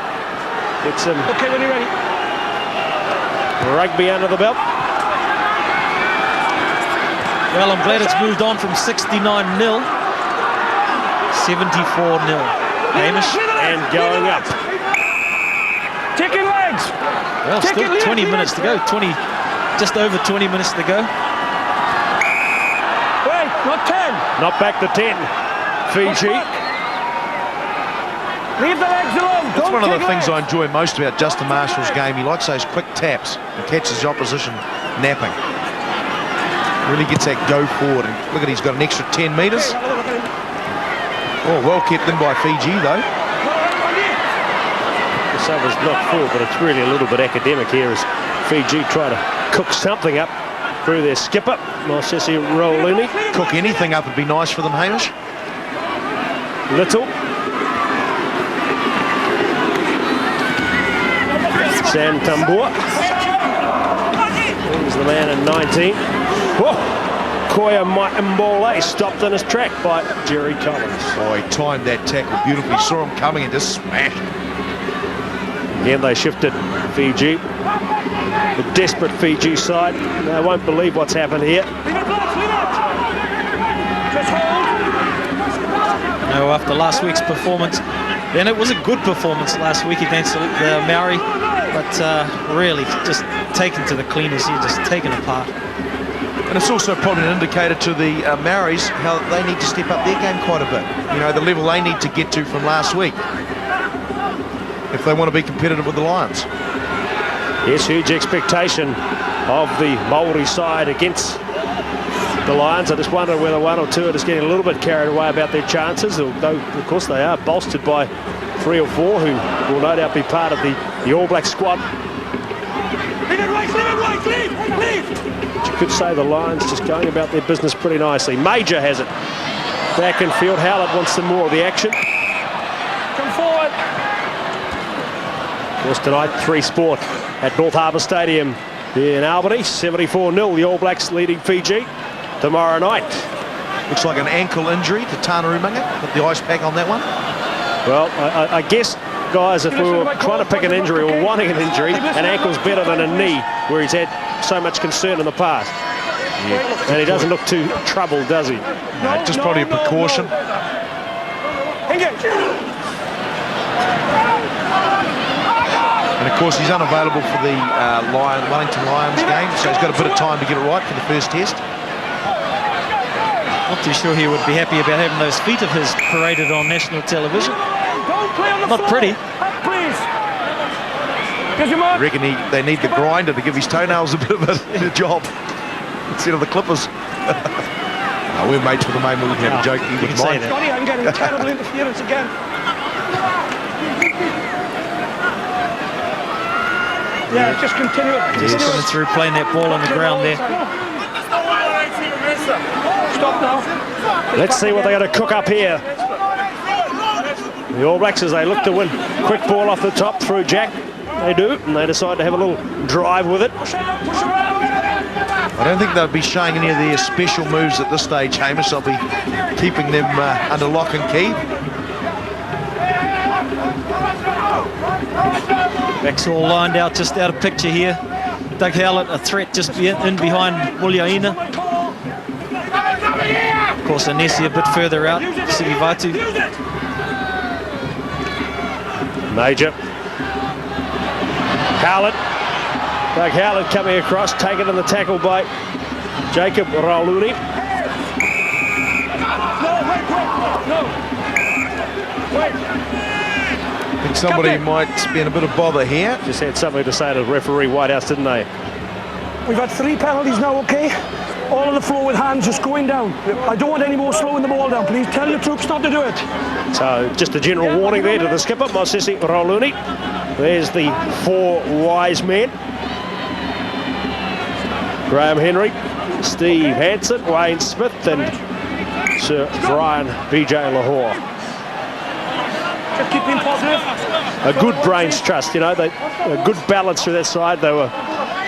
get some okay, when you're ready. Rugby under the belt. Well, I'm glad it's moved on from 69-0. 74-0. Hamish. And going up. Taking legs. Well, still 20 minutes to go. Just over 20 minutes to go. Wait, not 10. Not back to 10. Fiji. Leave the legs alone. That's one of the things I enjoy most about Justin Marshall's game. He likes those quick taps and catches the opposition napping. Really gets that go forward. And look at, he's got an extra 10 metres. Oh, well kept in by Fiji, though. The sub is not full, but it's really a little bit academic here as Fiji try to cook something up through their skipper, Mosesi Rolini. Cook anything up would be nice for them, Hamish. Little. Sam Tambua. He's the man in 19. Whoa! Koya Mbole stopped in his track by Jerry Collins. Oh, he timed that tackle beautifully. Saw him coming and just smashed. Again, they shifted Fiji. The desperate Fiji side. They won't believe what's happened here. No, after last week's performance, then it was a good performance last week against the Maori, but really just taken to the cleaners here, just taken apart. And it's also probably an indicator to the Maoris how they need to step up their game quite a bit. You know, the level they need to get to from last week if they want to be competitive with the Lions. Yes, huge expectation of the Māori side against the Lions. I just wonder whether one or two are just getting a little bit carried away about their chances, although of course they are bolstered by 3 or 4 who will no doubt be part of the All Black squad. But you could say the Lions just going about their business pretty nicely. Major has it. Back in field. Howlett wants some more of the action. Come forward. Of course, tonight, 3 Sport at North Harbour Stadium in Albany. 74-0, the All Blacks leading Fiji. Tomorrow night. Looks like an ankle injury to Tana Umaga. Put the ice pack on that one. Well, I guess, guys, if we were trying to pick an injury or wanting an injury, an ankle's better than a knee, where he's had so much concern in the past. Yeah. And he doesn't look too troubled, does he? No, just probably a precaution. And of course, he's unavailable for the Wellington Lions game, so he's got a bit of time to get it right for the first test. Not too sure he would be happy about having those feet of his paraded on national television. Not pretty. I reckon they need the grinder to give his toenails a bit of a job instead of the clippers. No, we're mates with the main. We can have a joke. You can say that. Scotty, I'm getting terrible interference again. Yeah, just continue it. Just coming through, playing that ball on the ground there. Stop now. Let's see what they're going to cook up here. The All Blacks, as they look to win. Quick ball off the top through Jack. They do, and they decide to have a little drive with it. I don't think they'll be showing any of their special moves at this stage, Hamish. They'll be keeping them under lock and key. Backs all lined out, just out of picture here. Doug Howlett, a threat just in behind Muliaina. Of course, Anesi a bit further out. Sivivatu. Major. Howlett. Doug Howlett coming across, taken in the tackle by Jacob Rauluni. I think somebody might be in a bit of bother here. Just had something to say to referee Whitehouse, didn't they? We've had 3 penalties now, okay? All on the floor with hands just going down. I don't want any more slowing the ball down. Please tell your troops not to do it. So just a general warning there to the skipper, Mosesi Rauluni. There's the 4 wise men. Graham Henry, Steve Hansen, Wayne Smith and Sir Brian B.J. Lahore. Just keep being positive. A good brains trust, you know, a good balance through that side. They were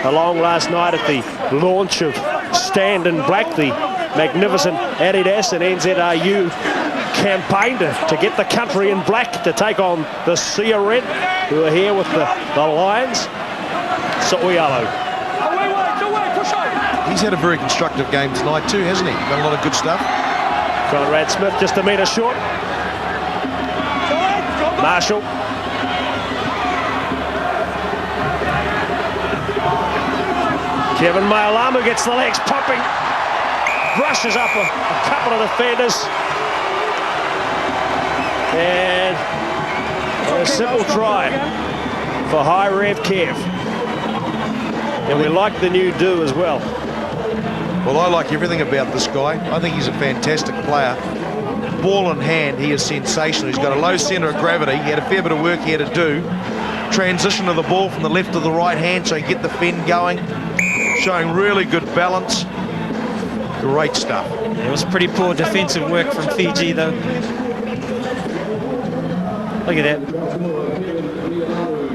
along last night at the launch of Stand in Black, the magnificent Adidas and NZRU campaign to get the country in black to take on the Sea Red, who are here with the Lions. So'oialo. He's had a very constructive game tonight too, hasn't he? Done a lot of good stuff. Conrad Smith just a metre short. Marshall. Kevin Maialamu gets the legs popping. Brushes up a couple of defenders. And a simple try for High Rev Kev. And we like the new do as well. Well, I like everything about this guy. I think he's a fantastic player. Ball in hand, he is sensational. He's got a low centre of gravity. He had a fair bit of work here to do. transition of the ball from the left to the right hand so you get the fend going. Showing really good balance. Great stuff. It was pretty poor defensive work from Fiji, though. Look at that.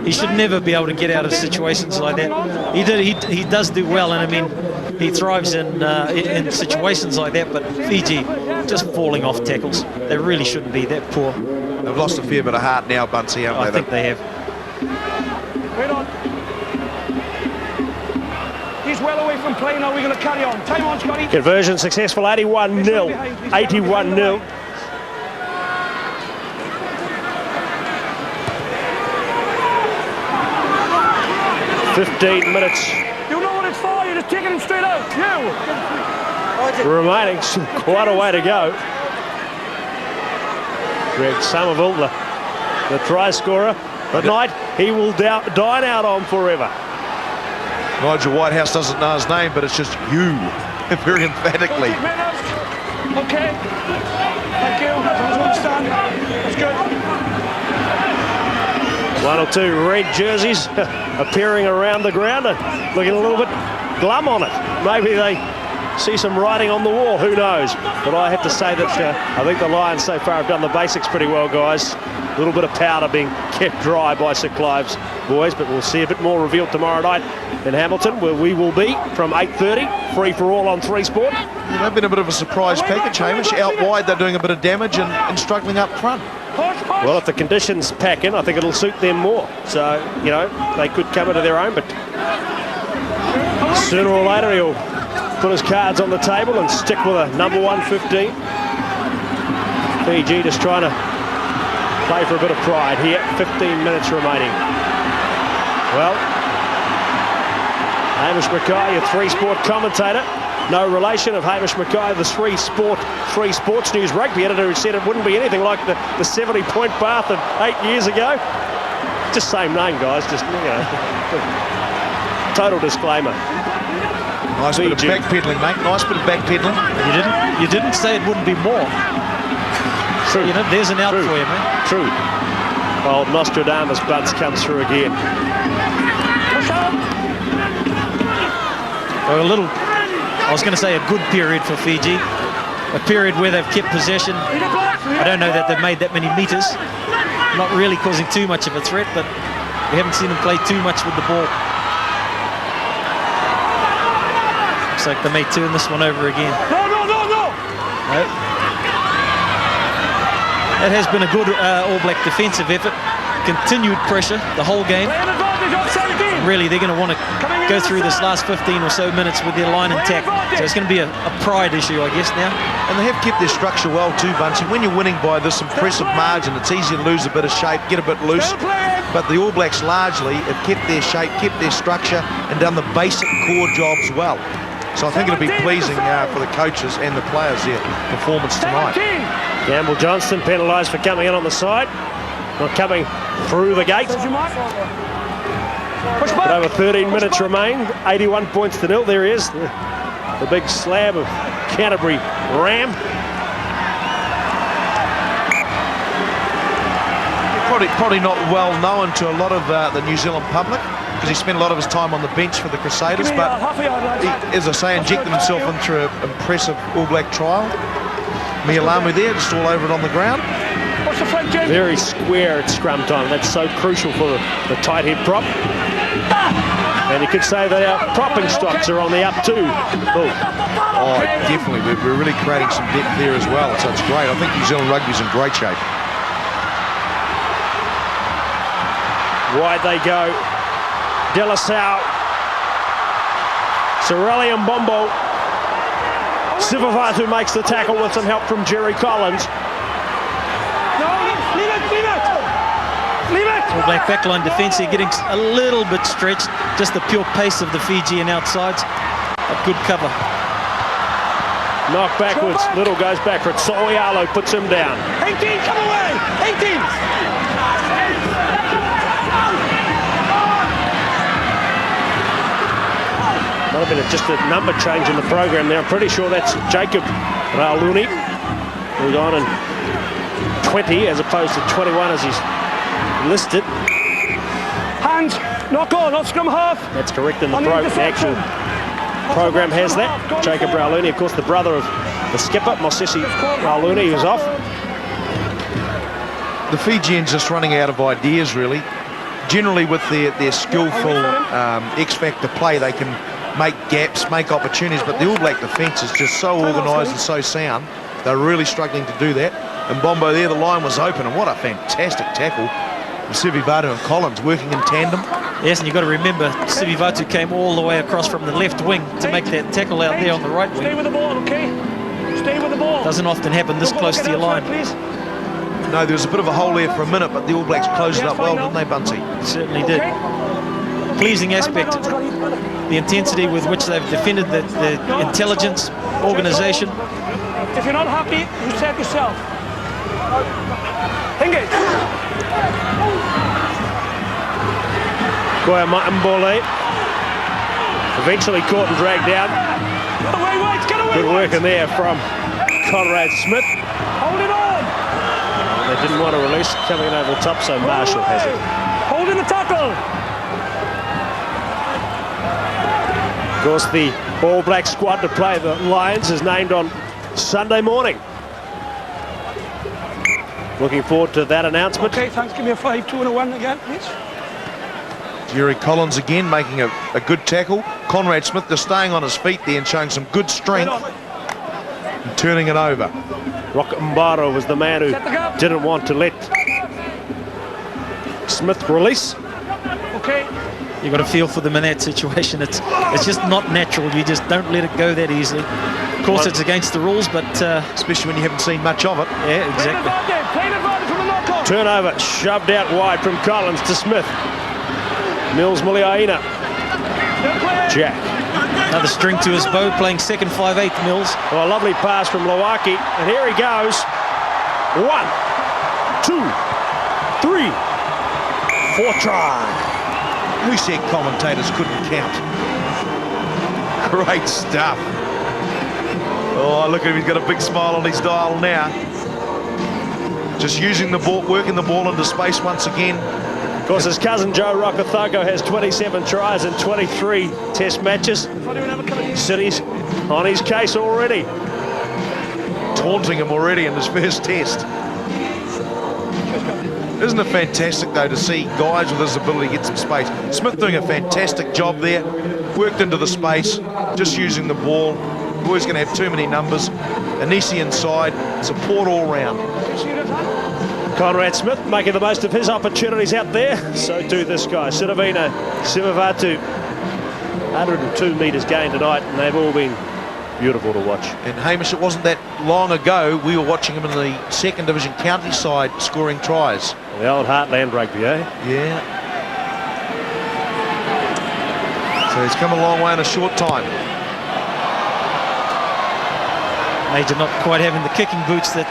He should never be able to get out of situations like that. He does do well, and I mean, he thrives in situations like that, but Fiji just falling off tackles. They really shouldn't be that poor. They've lost a fair bit of heart now, Bunsey, haven't they? I think they have. Wait on. He's well away from play now. We're going to carry on. Time on, Scotty. Conversion successful, 81-0. 81-0. "15 minutes You know what it's for. You're just taking him straight out. You. remaining. Quite a way to go. Greg Somerville, the try scorer. The night he will dine out on forever. Nigel Whitehouse doesn't know his name, but it's just you, very emphatically. Okay. Thank you. Understand. That's good. One or two red jerseys appearing around the ground, looking a little bit glum on it. Maybe they see some writing on the wall, who knows? But I have to say that I think the Lions so far have done the basics pretty well, guys. A little bit of powder being kept dry by Sir Clive's boys, but we'll see a bit more revealed tomorrow night in Hamilton, where we will be from 8:30, free for all on 3 Sport. They've been a bit of a surprise package, Hamish. Out wide, they're doing a bit of damage and struggling up front. Well, if the conditions pack in, I think it'll suit them more. So, you know, they could come into their own, but sooner or later he'll put his cards on the table and stick with a number 115. Fiji just trying to play for a bit of pride here. 15 minutes remaining. Well, Hamish Mackay, your 3 Sport commentator. No relation of Hamish Mackay, the 3 Sports News rugby editor, who said it wouldn't be anything like the 70-point bath of 8 years ago. Just same name, guys. Just, you know, total disclaimer. Nice bit of backpedaling, mate. Nice bit of backpedaling. You didn't say it wouldn't be more. True. You know, there's an out for you, man. True. Old Nostradamus Buds comes through again. Well, I was going to say a good period for Fiji. A period where they've kept possession. I don't know that they've made that many meters. Not really causing too much of a threat, but we haven't seen them play too much with the ball. Looks like they may turn this one over again. No. Nope. That has been a good All Black defensive effort. Continued pressure the whole game. Really, they're going to want to go through this last 15 or so minutes with their line intact. So it's going to be a pride issue, I guess, now. And they have kept their structure well too, Buncey. When you're winning by this impressive margin, it's easy to lose a bit of shape, get a bit loose. But the All Blacks largely have kept their shape, kept their structure, and done the basic core jobs well. So I think it'll be pleasing for the coaches and the players, their performance tonight. Gamble Johnston penalised for coming in on the side. Not coming through the gate. But over 13 minutes remain. 81 points to 0. There he is. The big slab of Canterbury Ram. Probably not well known to a lot of the New Zealand public, because he spent a lot of his time on the bench for the Crusaders, but he, as I say, injected himself into an impressive All Black trial. Mialamu there, just all over it on the ground. Very square at scrum time. That's so crucial for the tight head prop. And you could say that our propping stocks are on the up too. Oh, definitely. We're really creating some depth there as well, so it's great. I think New Zealand rugby's in great shape. Wide they go. De La Salle. Sorelli and Bombo. Sivavatu makes the tackle with some help from Jerry Collins. All Black backline defence here getting a little bit stretched. Just the pure pace of the Fijian outsides. A good cover. Knock backwards. Little goes backwards. Soialo puts him down. 18, come away! 18! Might have been just a number change in the program there. I'm pretty sure that's Jacob Rauluni, who's on in 20 as opposed to 21 as he's listed. hands. Not goal, not scrum half. That's correct in the On the actual interception. program has that. Jacob Rauluni, of course, the brother of the skipper, Mosisi Rauluni, who's off. The Fijians just running out of ideas, really. Generally, with their skillful X-factor play, they can make gaps, make opportunities, but the All Black defence is just so organised and so sound. They're really struggling to do that. And Bombo there, the line was open, and what a fantastic tackle. Sivivatu and Collins working in tandem. Yes, and you've got to remember, Sivivatu came all the way across from the left wing to make that tackle out there on the right Stay wing. with the ball, okay? Stay with the ball. Doesn't often happen this close to your line. Please. No, there was a bit of a hole there for a minute, but the All Blacks closed it up well, didn't they, Bunty? Certainly did. Pleasing aspect, the intensity with which they've defended, the intelligence, organisation. If you're not happy, you set yourself. Engage. Goya Mbole eventually caught and dragged down. Get away, White, get away, Good work in there from Conrad Smith. Hold it on. They didn't want to release coming in over the top, so Marshall has it. Holding the tackle. Of course, the All Black squad to play the Lions is named on Sunday morning. Looking forward to that announcement. Okay, thanks. Give me a 5, 2 and a 1 again, please. Jerry Collins again making a good tackle. Conrad Smith just staying on his feet there and showing some good strength and turning it over. Rocket Mbaro was the man who didn't want to let Smith release. Okay. You've got to feel for them in that situation. It's just not natural. You just don't let it go that easily. Of course, it's against the rules, but... especially when you haven't seen much of it. Yeah, exactly. Play advantage from the knockout. Turnover, shoved out wide from Collins to Smith. Mills Muliaina. Jack. Another string to his bow, playing second 5/8 Mills. Well, a lovely pass from Lawaki, and here he goes. 1, 2, 3, 4 try. We said commentators couldn't count. Great stuff. Oh, look at him, he's got a big smile on his dial now. Just using the ball, working the ball into space once again. Of course, his cousin Joe Rokothago has 27 tries in 23 test matches. City's on his case already. Taunting him already in his first test. Isn't it fantastic, though, to see guys with his ability get some space? Smith doing a fantastic job there. Worked into the space, just using the ball. Always going to have too many numbers. Anisi inside, support all round. Conrad Smith making the most of his opportunities out there. So do this guy, Sivivatu. 102 metres gained tonight, and they've all been beautiful to watch. And Hamish, it wasn't that long ago we were watching him in the second division county side scoring tries. The old Heartland rugby, eh? Yeah. So he's come a long way in a short time. Major not quite having the kicking boots that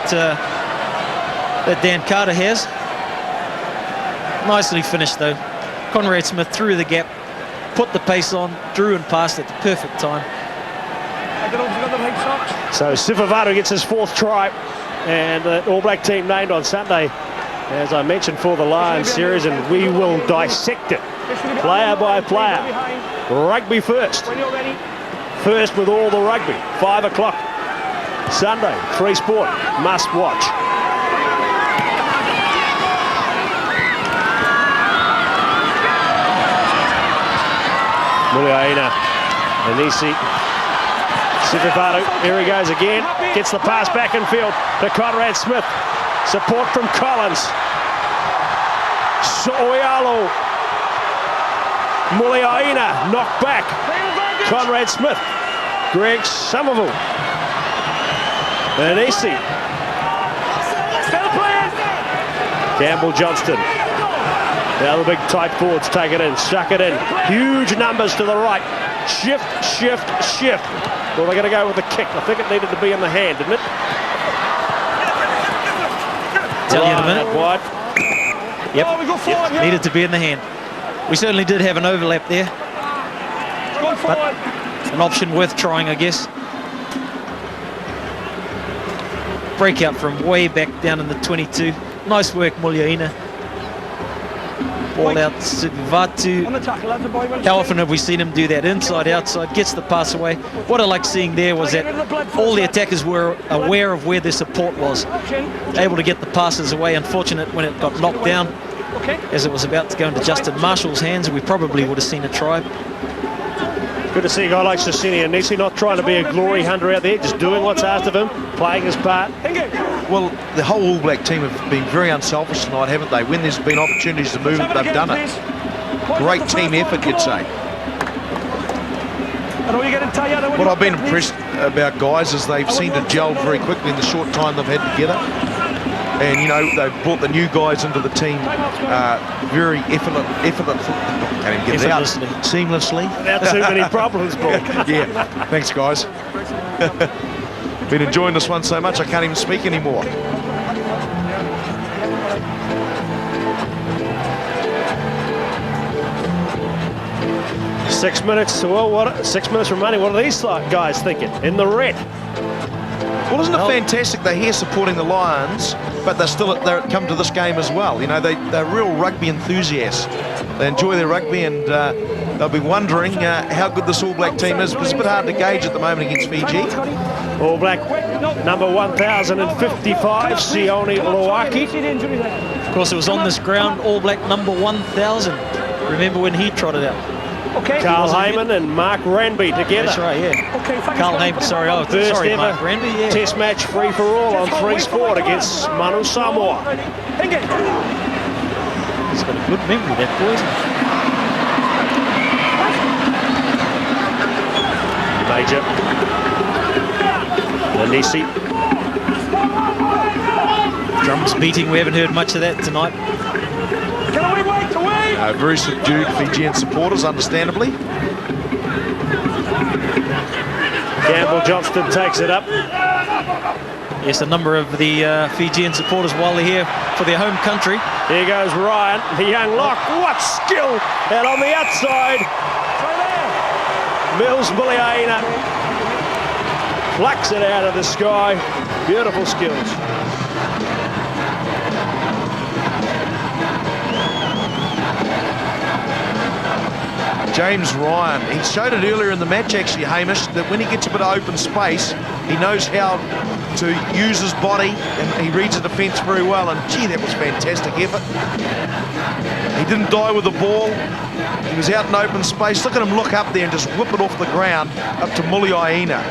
Dan Carter has. Nicely finished, though. Conrad Smith through the gap, put the pace on, drew and passed at the perfect time. So Sivivatu gets his 4th try, and the All Black team named on Sunday, as I mentioned, for the Lions series, and we will dissect it player by player. Rugby first. First with all the rugby. 5 o'clock Sunday. 3 Sport. Must watch. Muliaina, Anisi, Sivivatu, here he goes again, gets the pass back in field to Conrad Smith, support from Collins, So'oialo, Muliaina, knocked back, Conrad Smith, Greg Somerville, Anisi, Campbell Johnston. Now the big tight forwards take it in, suck it in. Huge numbers to the right. Shift, shift, shift. Well, they're going to go with the kick. I think it needed to be in the hand, didn't it? Tell you in a minute. Wide. Yep. Oh, we go forward, yeah. Needed to be in the hand. We certainly did have an overlap there. Going forward. An option worth trying, I guess. Breakout from way back down in the 22. Nice work, Muliaina. Ball out, Sivivatu. On the tackle, lads, the boy will How often have we seen him do that? Inside, outside, gets the pass away. What I like seeing there was that all the attackers were aware of where their support was. Able to get the passes away. Unfortunate when it got knocked down, as it was about to go into Justin Marshall's hands, we probably would have seen a try. Good to see a guy like Sasini and Nisi not trying to be a glory hunter out there, just doing what's asked of him, playing his part. Well, the whole All Black team have been very unselfish tonight, haven't they? When there's been opportunities to move it, they've done it. Great team effort, you'd say. What I've been impressed about, guys, is they've seemed to gel very quickly in the short time they've had together. And, you know, they've brought the new guys into the team very seamlessly. Without too many problems, Paul. Yeah, thanks, guys. Been enjoying this one so much I can't even speak anymore. Six minutes. Well, 6 minutes remaining. What are these guys thinking? In the red. Well, isn't it fantastic? They're here supporting the Lions, but they're come to this game as well. You know, they're real rugby enthusiasts. They enjoy their rugby, and they'll be wondering how good this All Black team is, because it's a bit hard to gauge at the moment against Fiji. All Black number 1,055, Sione Loaki. Of course, it was on this ground, All Black number 1,000. Remember when he trotted out? Carl Heyman and Mark Ranby together. That's right, yeah. Carl Heyman, sorry, First sorry, ever Mark Ranby, yeah. Test match free for all on 3 Sport against Manu Samoa. He's got a good memory, that boy. Major. Nanisi. Drums beating, we haven't heard much of that tonight. Very subdued Fijian supporters, understandably. Campbell Johnston takes it up. Yes, a number of the Fijian supporters, while they're here for their home country. Here goes Ryan, the young lock. What skill! And on the outside, Mills Muliaina plucks it out of the sky. Beautiful skills. James Ryan, he showed it earlier in the match actually, Hamish, that when he gets a bit of open space, he knows how to use his body, and he reads the defence very well, and gee, that was fantastic effort. He didn't die with the ball. He was out in open space. Look at him look up there and just whip it off the ground up to Muliaina.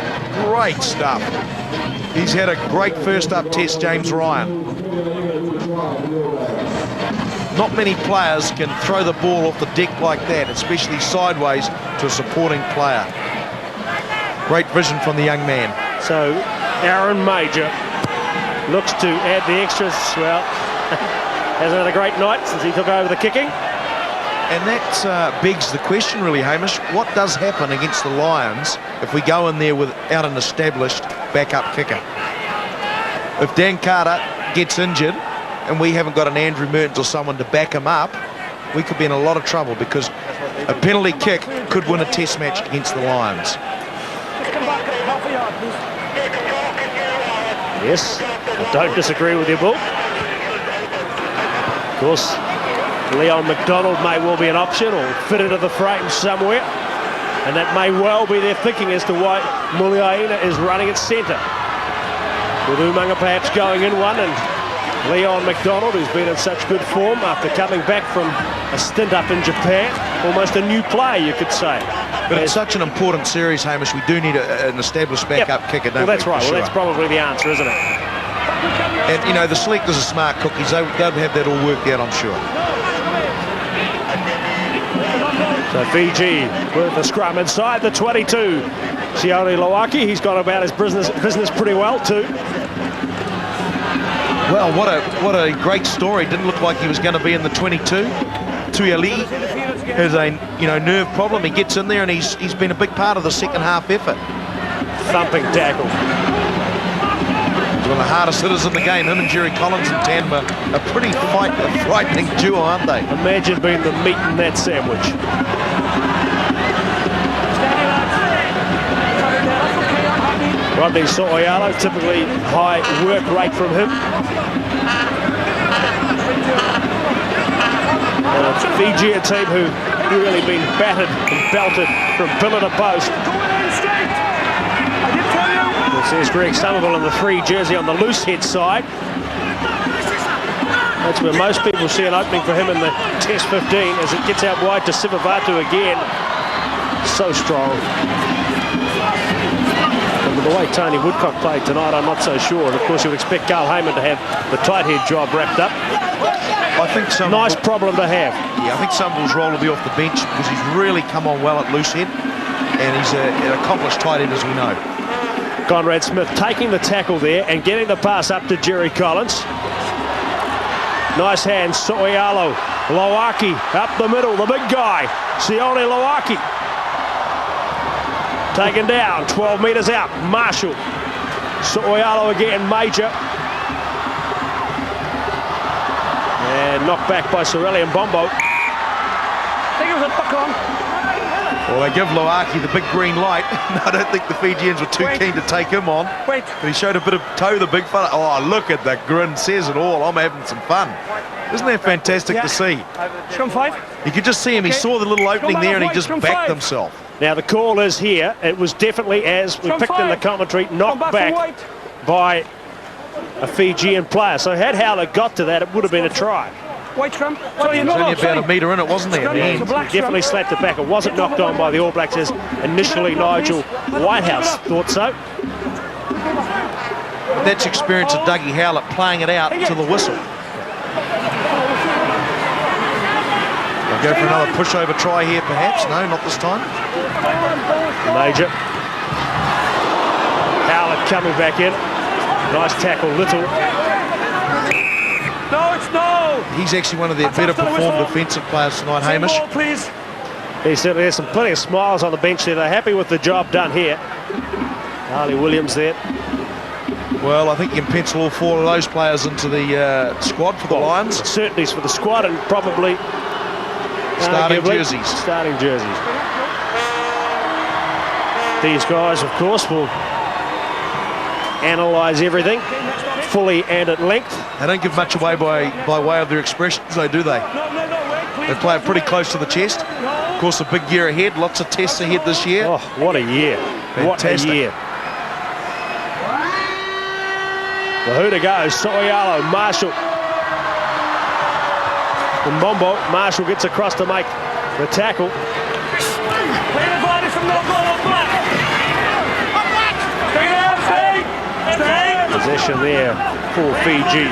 Great stuff. He's had a great first up test, James Ryan. Not many players can throw the ball off the deck like that, especially sideways to a supporting player. Great vision from the young man. So Aaron Major looks to add the extras. Well, hasn't had a great night since he took over the kicking. And that begs the question really, Hamish, what does happen against the Lions if we go in there without an established backup kicker? If Dan Carter gets injured and we haven't got an Andrew Mertens or someone to back him up, we could be in a lot of trouble, because a penalty kick could win a test match against the Lions. Yes, I don't disagree with you, Bull. Of course, Leon McDonald may well be an option, or fit into the frame somewhere, and that may well be their thinking as to why Muliaina is running at centre, with Umaga perhaps going in one, and Leon McDonald, who's been in such good form after coming back from a stint up in Japan, almost a new player, you could say. But it's such an important series, Hamish. We do need an established backup kicker, don't we? Well, that's right. Well, that's probably the answer, isn't it? And, you know, the selectors are smart cookies. They'll have that all worked out, I'm sure. So Fiji with the scrum inside the 22. Sione Loaki, he's gone about his business pretty well too. Well, what a great story. Didn't look like he was going to be in the 22. Tuiali has a nerve problem. He gets in there and he's been a big part of the second half effort. Thumping tackle. He's one of the hardest hitters in the game. Him and Jerry Collins in tandem are a pretty frightening duo, aren't they? Imagine being the meat in that sandwich. Rodney So'oialo, typically high work rate from him. Fiji, a team who really been battered and belted from pillar to post. There's Greg Somerville in the 3 jersey on the loose head side. That's where most people see an opening for him in the Test 15 as it gets out wide to Sivivatu again. So strong. And with the way Tony Woodcock played tonight, I'm not so sure. And of course, you would expect Carl Heyman to have the tight head job wrapped up. I think nice problem to have. Yeah, I think Somerville's role will be off the bench because he's really come on well at loose head, and he's an accomplished tight end, as we know. Conrad Smith taking the tackle there and getting the pass up to Jerry Collins. Nice hands, So'oialo. Loaki up the middle, the big guy, Sione Loaki. Taken down, 12 metres out, Marshall. So'oialo again, Major. And knocked back by Sorelli and Bombo. I think it was a puck on. Well, they give Loaki the big green light. I don't think the Fijians were too keen to take him on. Wait. But he showed a bit of toe, the big fella. Oh, look at that grin, says it all. I'm having some fun. Isn't that fantastic to see? Scrum 5. You could just see him. He saw the little opening there and he just Scrum backed 5. himself. Now the call is here. It was definitely, as we picked in the commentary, knocked back by a Fijian player. So had Howler got to that, it would have been a try. White scrum. Sorry, it was only about a metre in it, wasn't there? He definitely slapped it back. It wasn't knocked on by the All Blacks as initially Nigel Whitehouse thought so. That's experience of Dougie Howlett playing it out to the whistle. They'll go for another pushover try here, perhaps. No, not this time. Major. Howlett coming back in. Nice tackle, Little. No, it's no. He's actually one of their better performed defensive players tonight, Hamish. Ball, please. He certainly has plenty of smiles on the bench there. They're happy with the job done here. Harley Williams there. Well, I think you can pencil all 4 of those players into the squad for the Lions. Certainly for the squad and probably starting jerseys. Starting jerseys. These guys, of course, will analyse everything fully and at length. They don't give much away by way of their expressions, though, do they? They play it pretty close to the chest. Of course, a big year ahead. Lots of tests ahead this year. Oh, what a year. Fantastic. What a year. The hooter goes, So'oialo, Marshall. And Bombo, Marshall gets across to make the tackle. Possession there for Fiji.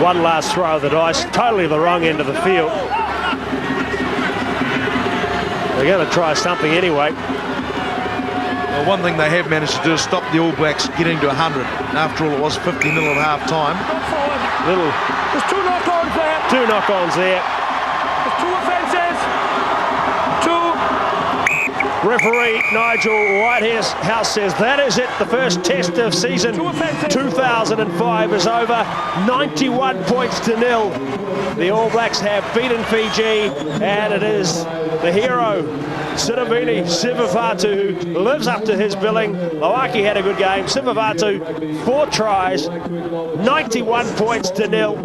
One last throw of the dice, totally the wrong end of the field. They're going to try something anyway. Well, one thing they have managed to do is stop the All Blacks getting to 100. After all, it was 50-0 at half-time. Little. There's 2 knock-ons there. 2 knock-ons there. There's 2 offences. 2. Referee Nigel Whitehouse says that is it. The first test of season 2005 is over. 91 points to 0. The All Blacks have beaten Fiji, and it is the hero, Sitiveni Sivivatu, who lives up to his billing. Loaki had a good game. Sivivatu, 4 tries, 91 points to 0.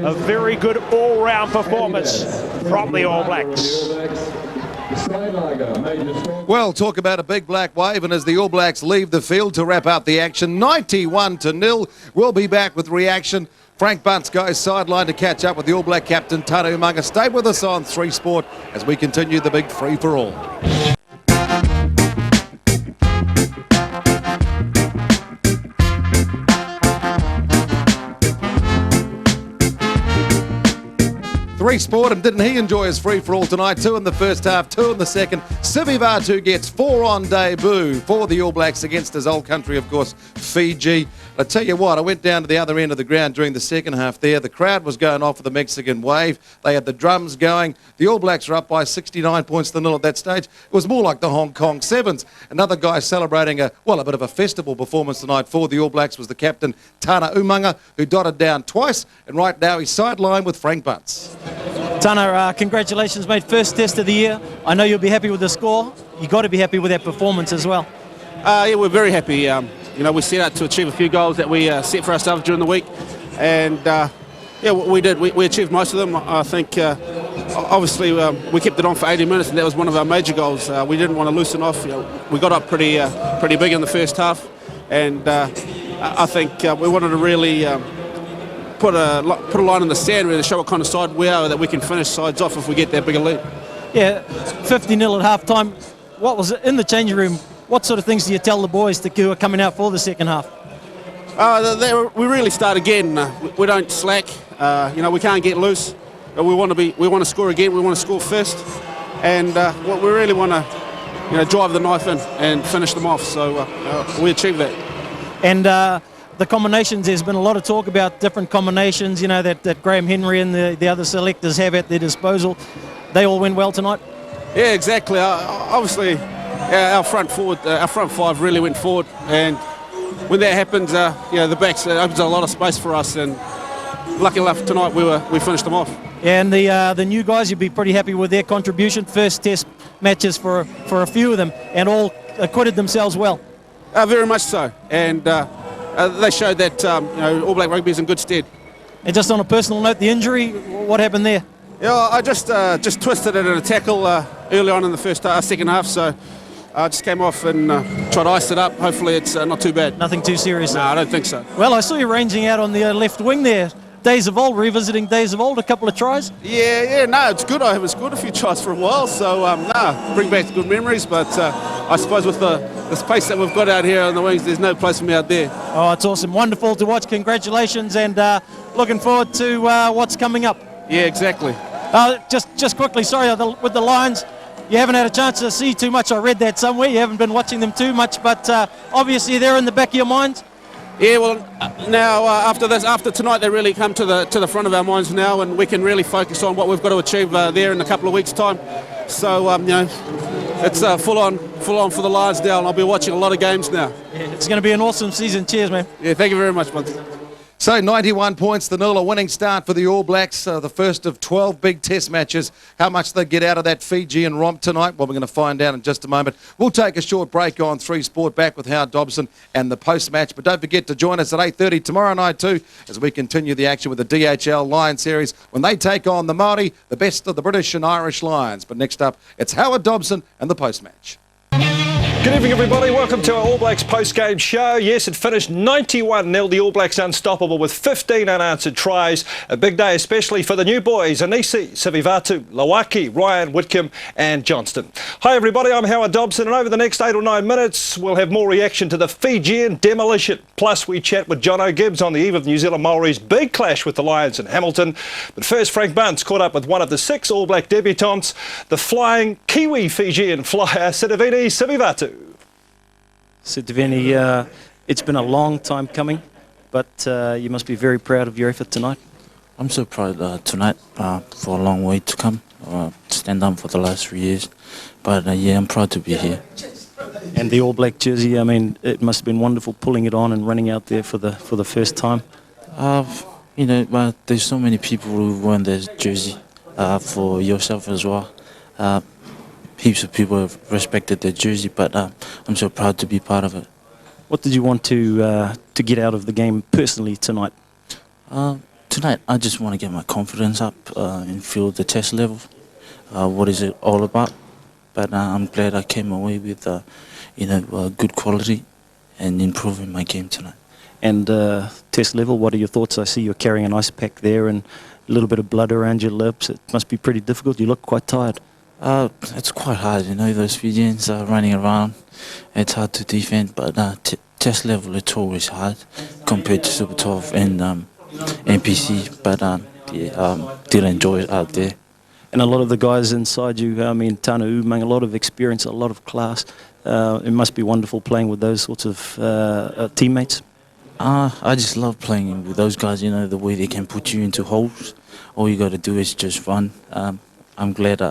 A very good all-round performance from the All Blacks. Well, talk about a big black wave, and as the All Blacks leave the field to wrap up the action, 91-0. We'll be back with reaction. Frank Bunce goes sideline to catch up with the All Black captain, Tana Umaga. Stay with us on 3 Sport as we continue the big free-for-all. Three Sport, and didn't he enjoy his free-for-all tonight? 2 in the first half, 2 in the second. Sivivatu gets 4 on debut for the All Blacks against his old country, of course, Fiji. I tell you what, I went down to the other end of the ground during the second half there. The crowd was going off with the Mexican wave. They had the drums going. The All Blacks were up by 69 points to 0 at that stage. It was more like the Hong Kong Sevens. Another guy celebrating a bit of a festival performance tonight for the All Blacks was the captain, Tana Umaga, who dotted down twice, and right now he's sidelined with Frank Bunce. Tana, congratulations, mate. First test of the year. I know you'll be happy with the score. You got to be happy with that performance as well. Yeah, we're very happy. We set out to achieve a few goals that we set for ourselves during the week, and Yeah, we did. We achieved most of them. I think, obviously, we kept it on for 80 minutes, and that was one of our major goals. We didn't want to loosen off. We got up pretty big in the first half, and I think we wanted to really put a line in the sand really to show what kind of side we are, that we can finish sides off if we get that big a lead. Yeah, 50-0 at half-time. What was it in the changing room? What sort of things do you tell the boys who are coming out for the second half? We really start again. We don't slack. We can't get loose. We want to score again. We want to score first, and we really want to, drive the knife in and finish them off. So we achieved that. And the combinations. There's been a lot of talk about different combinations. That Graham Henry and the other selectors have at their disposal. They all went well tonight. Yeah, exactly. Obviously, our front five really went forward, and when that happens, the backs opens a lot of space for us, and lucky enough tonight we finished them off. And the new guys, you'd be pretty happy with their contribution. First test matches for a few of them, and all acquitted themselves well. Very much so, and they showed that All Black Rugby is in good stead. And just on a personal note, the injury, what happened there? Yeah, I just twisted it in a tackle early on in the second half, so I just came off and tried to ice it up. Hopefully it's not too bad. Nothing too serious? No, I don't think so. Well, I saw you ranging out on the left wing there. Days of old, revisiting days of old, a couple of tries? Yeah, no, it's good. I haven't scored a few tries for a while, so bring back good memories, but I suppose with the space that we've got out here on the wings, there's no place for me out there. Oh, it's awesome. Wonderful to watch. Congratulations, and looking forward to what's coming up. Yeah, exactly. Just quickly, sorry, with the Lions, you haven't had a chance to see too much. I read that somewhere. You haven't been watching them too much, but obviously they're in the back of your minds. Yeah, well, now after tonight, they really come to the front of our minds now, and we can really focus on what we've got to achieve there in a couple of weeks' time. So, it's full on for the Lions now, and I'll be watching a lot of games now. Yeah, it's going to be an awesome season. Cheers, man. Yeah, thank you very much, bud. So 91 points, the 0, a winning start for the All Blacks, the first of 12 big test matches. How much they get out of that Fijian romp tonight, well, we're going to find out in just a moment. We'll take a short break on 3 Sport, back with Howard Dobson and the post-match. But don't forget to join us at 8:30 tomorrow night too, as we continue the action with the DHL Lion Series when they take on the Māori, the best of the British and Irish Lions. But next up, it's Howard Dobson and the post-match. Good evening, everybody. Welcome to our All Blacks post-game show. Yes, it finished 91-0. The All Blacks unstoppable with 15 unanswered tries. A big day, especially for the new boys, Anisi, Sivivatu, Lawaki, Ryan, Whitcomb and Johnston. Hi, everybody. I'm Howard Dobson, and over the next 8 or 9 minutes, we'll have more reaction to the Fijian demolition. Plus, we chat with John O'Gibbs on the eve of New Zealand Maori's big clash with the Lions in Hamilton. But first, Frank Bunce caught up with one of the 6 All Black debutantes, the flying Kiwi Fijian flyer, Sitiveni Sivivatu. Sitiveni, it's been a long time coming, but you must be very proud of your effort tonight. I'm so proud tonight for a long way to come, stand down for the last 3 years. But yeah, I'm proud to be here. And the All Black jersey, I mean, it must have been wonderful pulling it on and running out there for the first time. There's so many people who won this jersey, for yourself as well. Heaps of people have respected their jersey, but I'm so proud to be part of it. What did you want to get out of the game personally tonight? Tonight, I just want to get my confidence up and feel the test level. What is it all about? But I'm glad I came away with, good quality and improving my game tonight. And test level, what are your thoughts? I see you're carrying an ice pack there and a little bit of blood around your lips. It must be pretty difficult. You look quite tired. It's quite hard, those Fijians are running around. It's hard to defend, but test level, it's always hard compared to Super 12 and NPC, but still enjoy it out there. And a lot of the guys inside you, I mean, Tana Umang, a lot of experience, a lot of class. It must be wonderful playing with those sorts of teammates. I just love playing with those guys, the way they can put you into holes. All you got to do is just run. I'm glad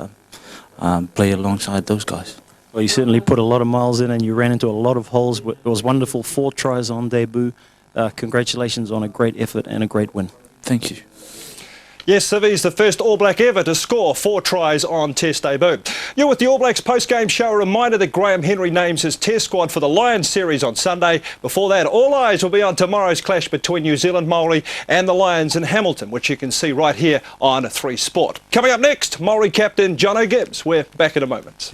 play alongside those guys. Well, you certainly put a lot of miles in and you ran into a lot of holes. It was wonderful, 4 tries on debut. Congratulations on a great effort and a great win. Thank you. Yes, Civi's the first All Black ever to score 4 tries on Test debut. You're with the All Blacks post-game show. A reminder that Graham Henry names his Test squad for the Lions series on Sunday. Before that, all eyes will be on tomorrow's clash between New Zealand Māori and the Lions in Hamilton, which you can see right here on 3 Sport. Coming up next, Māori captain Jono Gibbs. We're back in a moment.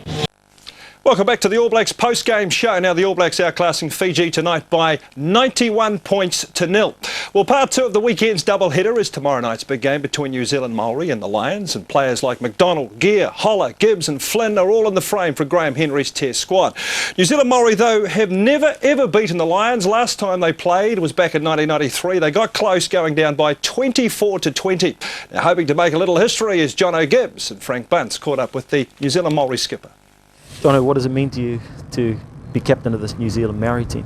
Welcome back to the All Blacks post-game show. Now the All Blacks outclassing Fiji tonight by 91 points to 0. Well, part 2 of the weekend's doubleheader is tomorrow night's big game between New Zealand Māori and the Lions, and players like McDonald, Gear, Holler, Gibbs and Flynn are all in the frame for Graham Henry's Test squad. New Zealand Māori, though, have never ever beaten the Lions. Last time they played was back in 1993. They got close, going down by 24-20. Now hoping to make a little history is Jono Gibbs, and Frank Bunce caught up with the New Zealand Māori skipper. Jono, what does it mean to you to be captain of this New Zealand Māori team?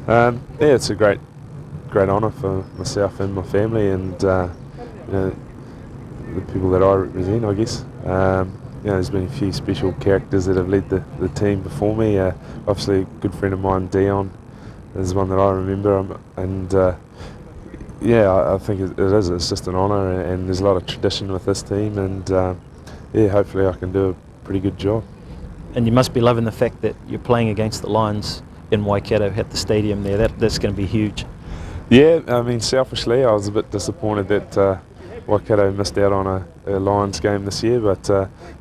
Yeah, it's a great honour for myself and my family, and you know, the people that I represent, I guess. You know, there's been a few special characters that have led the team before me. Obviously, a good friend of mine, Dion, is one that I remember, and yeah, I think it is. It's just an honour, and there's a lot of tradition with this team, and yeah, hopefully I can do a pretty good job. And you must be loving the fact that you're playing against the Lions in Waikato at the stadium there. That's going to be huge. Yeah, I mean, selfishly, I was a bit disappointed that Waikato missed out on a Lions game this year, but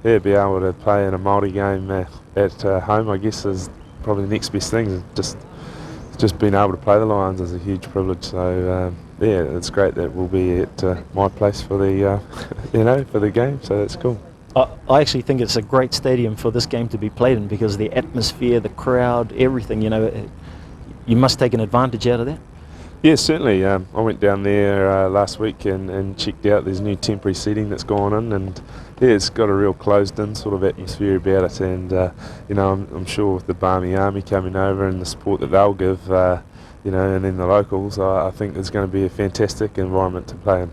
yeah, be able to play in a Māori game at home, I guess, is probably the next best thing. Just being able to play the Lions is a huge privilege. So yeah, it's great that we'll be at my place for the you know, for the game. So that's cool. I actually think it's a great stadium for this game to be played in, because the atmosphere, the crowd, everything, you know, you must take an advantage out of that. Yeah, certainly. I went down there last week and checked out. There's new temporary seating that's gone in, and yeah, it's got a real closed-in sort of atmosphere about it. And you know, I'm sure with the Barmy Army coming over and the support that they'll give, you know, and then the locals, I think it's going to be a fantastic environment to play in.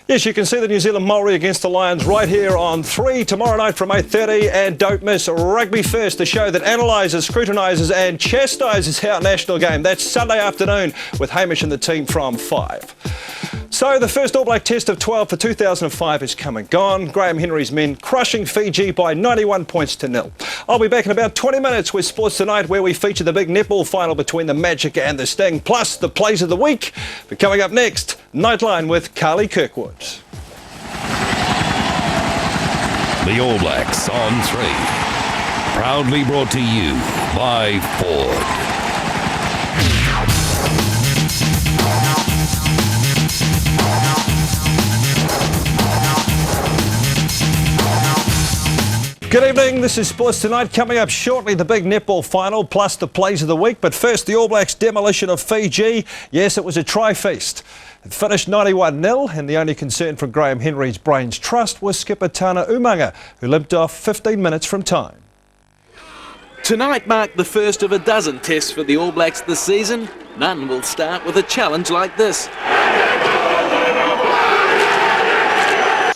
Yes, you can see the New Zealand Māori against the Lions right here on 3 tomorrow night from 8:30, and don't miss Rugby First, the show that analyses, scrutinises and chastises our national game. That's Sunday afternoon with Hamish and the team from 5. So the first All Black Test of 12 for 2005 is come and gone. Graham Henry's men crushing Fiji by 91 points to 0. I'll be back in about 20 minutes with Sports Tonight, where we feature the big netball final between the Magic and the Sting, plus the plays of the week. But coming up next, Nightline with Carly Kirkwood. The All Blacks on 3. Proudly brought to you by Ford. Good evening, this is Sports Tonight. Coming up shortly, the big netball final, plus the plays of the week. But first, the All Blacks demolition of Fiji. Yes, it was a tri-feast. It finished 91-0, and the only concern from Graham Henry's brains trust was skipper Tana Umanga, who limped off 15 minutes from time. Tonight marked the first of a dozen tests for the All Blacks this season. None will start with a challenge like this.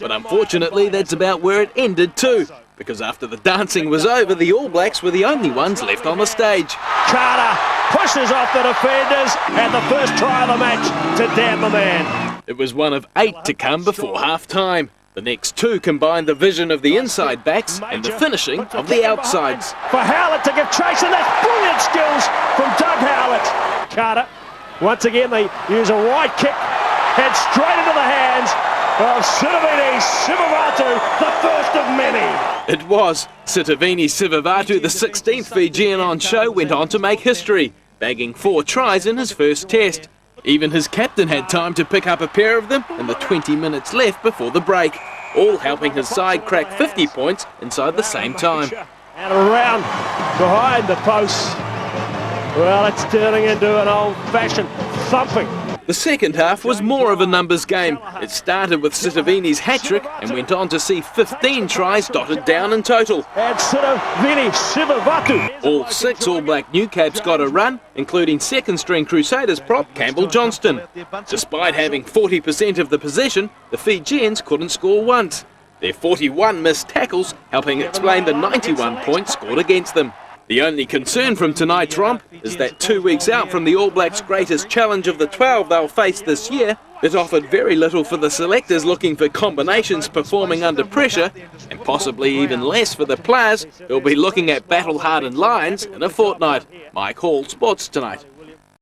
But unfortunately, that's about where it ended too, because after the dancing was over, the All Blacks were the only ones left on the stage. Carter pushes off the defenders, and the first try of the match to damn the man. It was one of 8 to come before half-time. The next 2 combined the vision of the inside backs and the finishing of the outsides. For Howlett to give chase, and that's brilliant skills from Doug Howlett. Carter, once again, they use a right kick, head straight into the hands of Sitiveni Sivivatu, the first of many. It was. Sitiveni Sivivatu, the 16th Fijian on show, went on to make history, bagging 4 tries in his first test. Even his captain had time to pick up a pair of them in the 20 minutes left before the break, all helping his side crack 50 points inside the same time. And around behind the posts. Well, it's turning into an old-fashioned thumping. The second half was more of a numbers game. It started with Sitiveni's hat-trick and went on to see 15 tries dotted down in total. And Sitiveni Sivivatu. All 6 All Black new caps got a run, including second-string Crusaders prop Campbell Johnston. Despite having 40% of the possession, the Fijians couldn't score once. Their 41 missed tackles helping explain the 91 points scored against them. The only concern from tonight's romp is that 2 weeks out from the All Blacks' greatest challenge of the 12 they'll face this year, It offered very little for the selectors looking for combinations performing under pressure, and possibly even less for the players who'll be looking at battle-hardened lines in a fortnight. Mike Hall, Sports Tonight.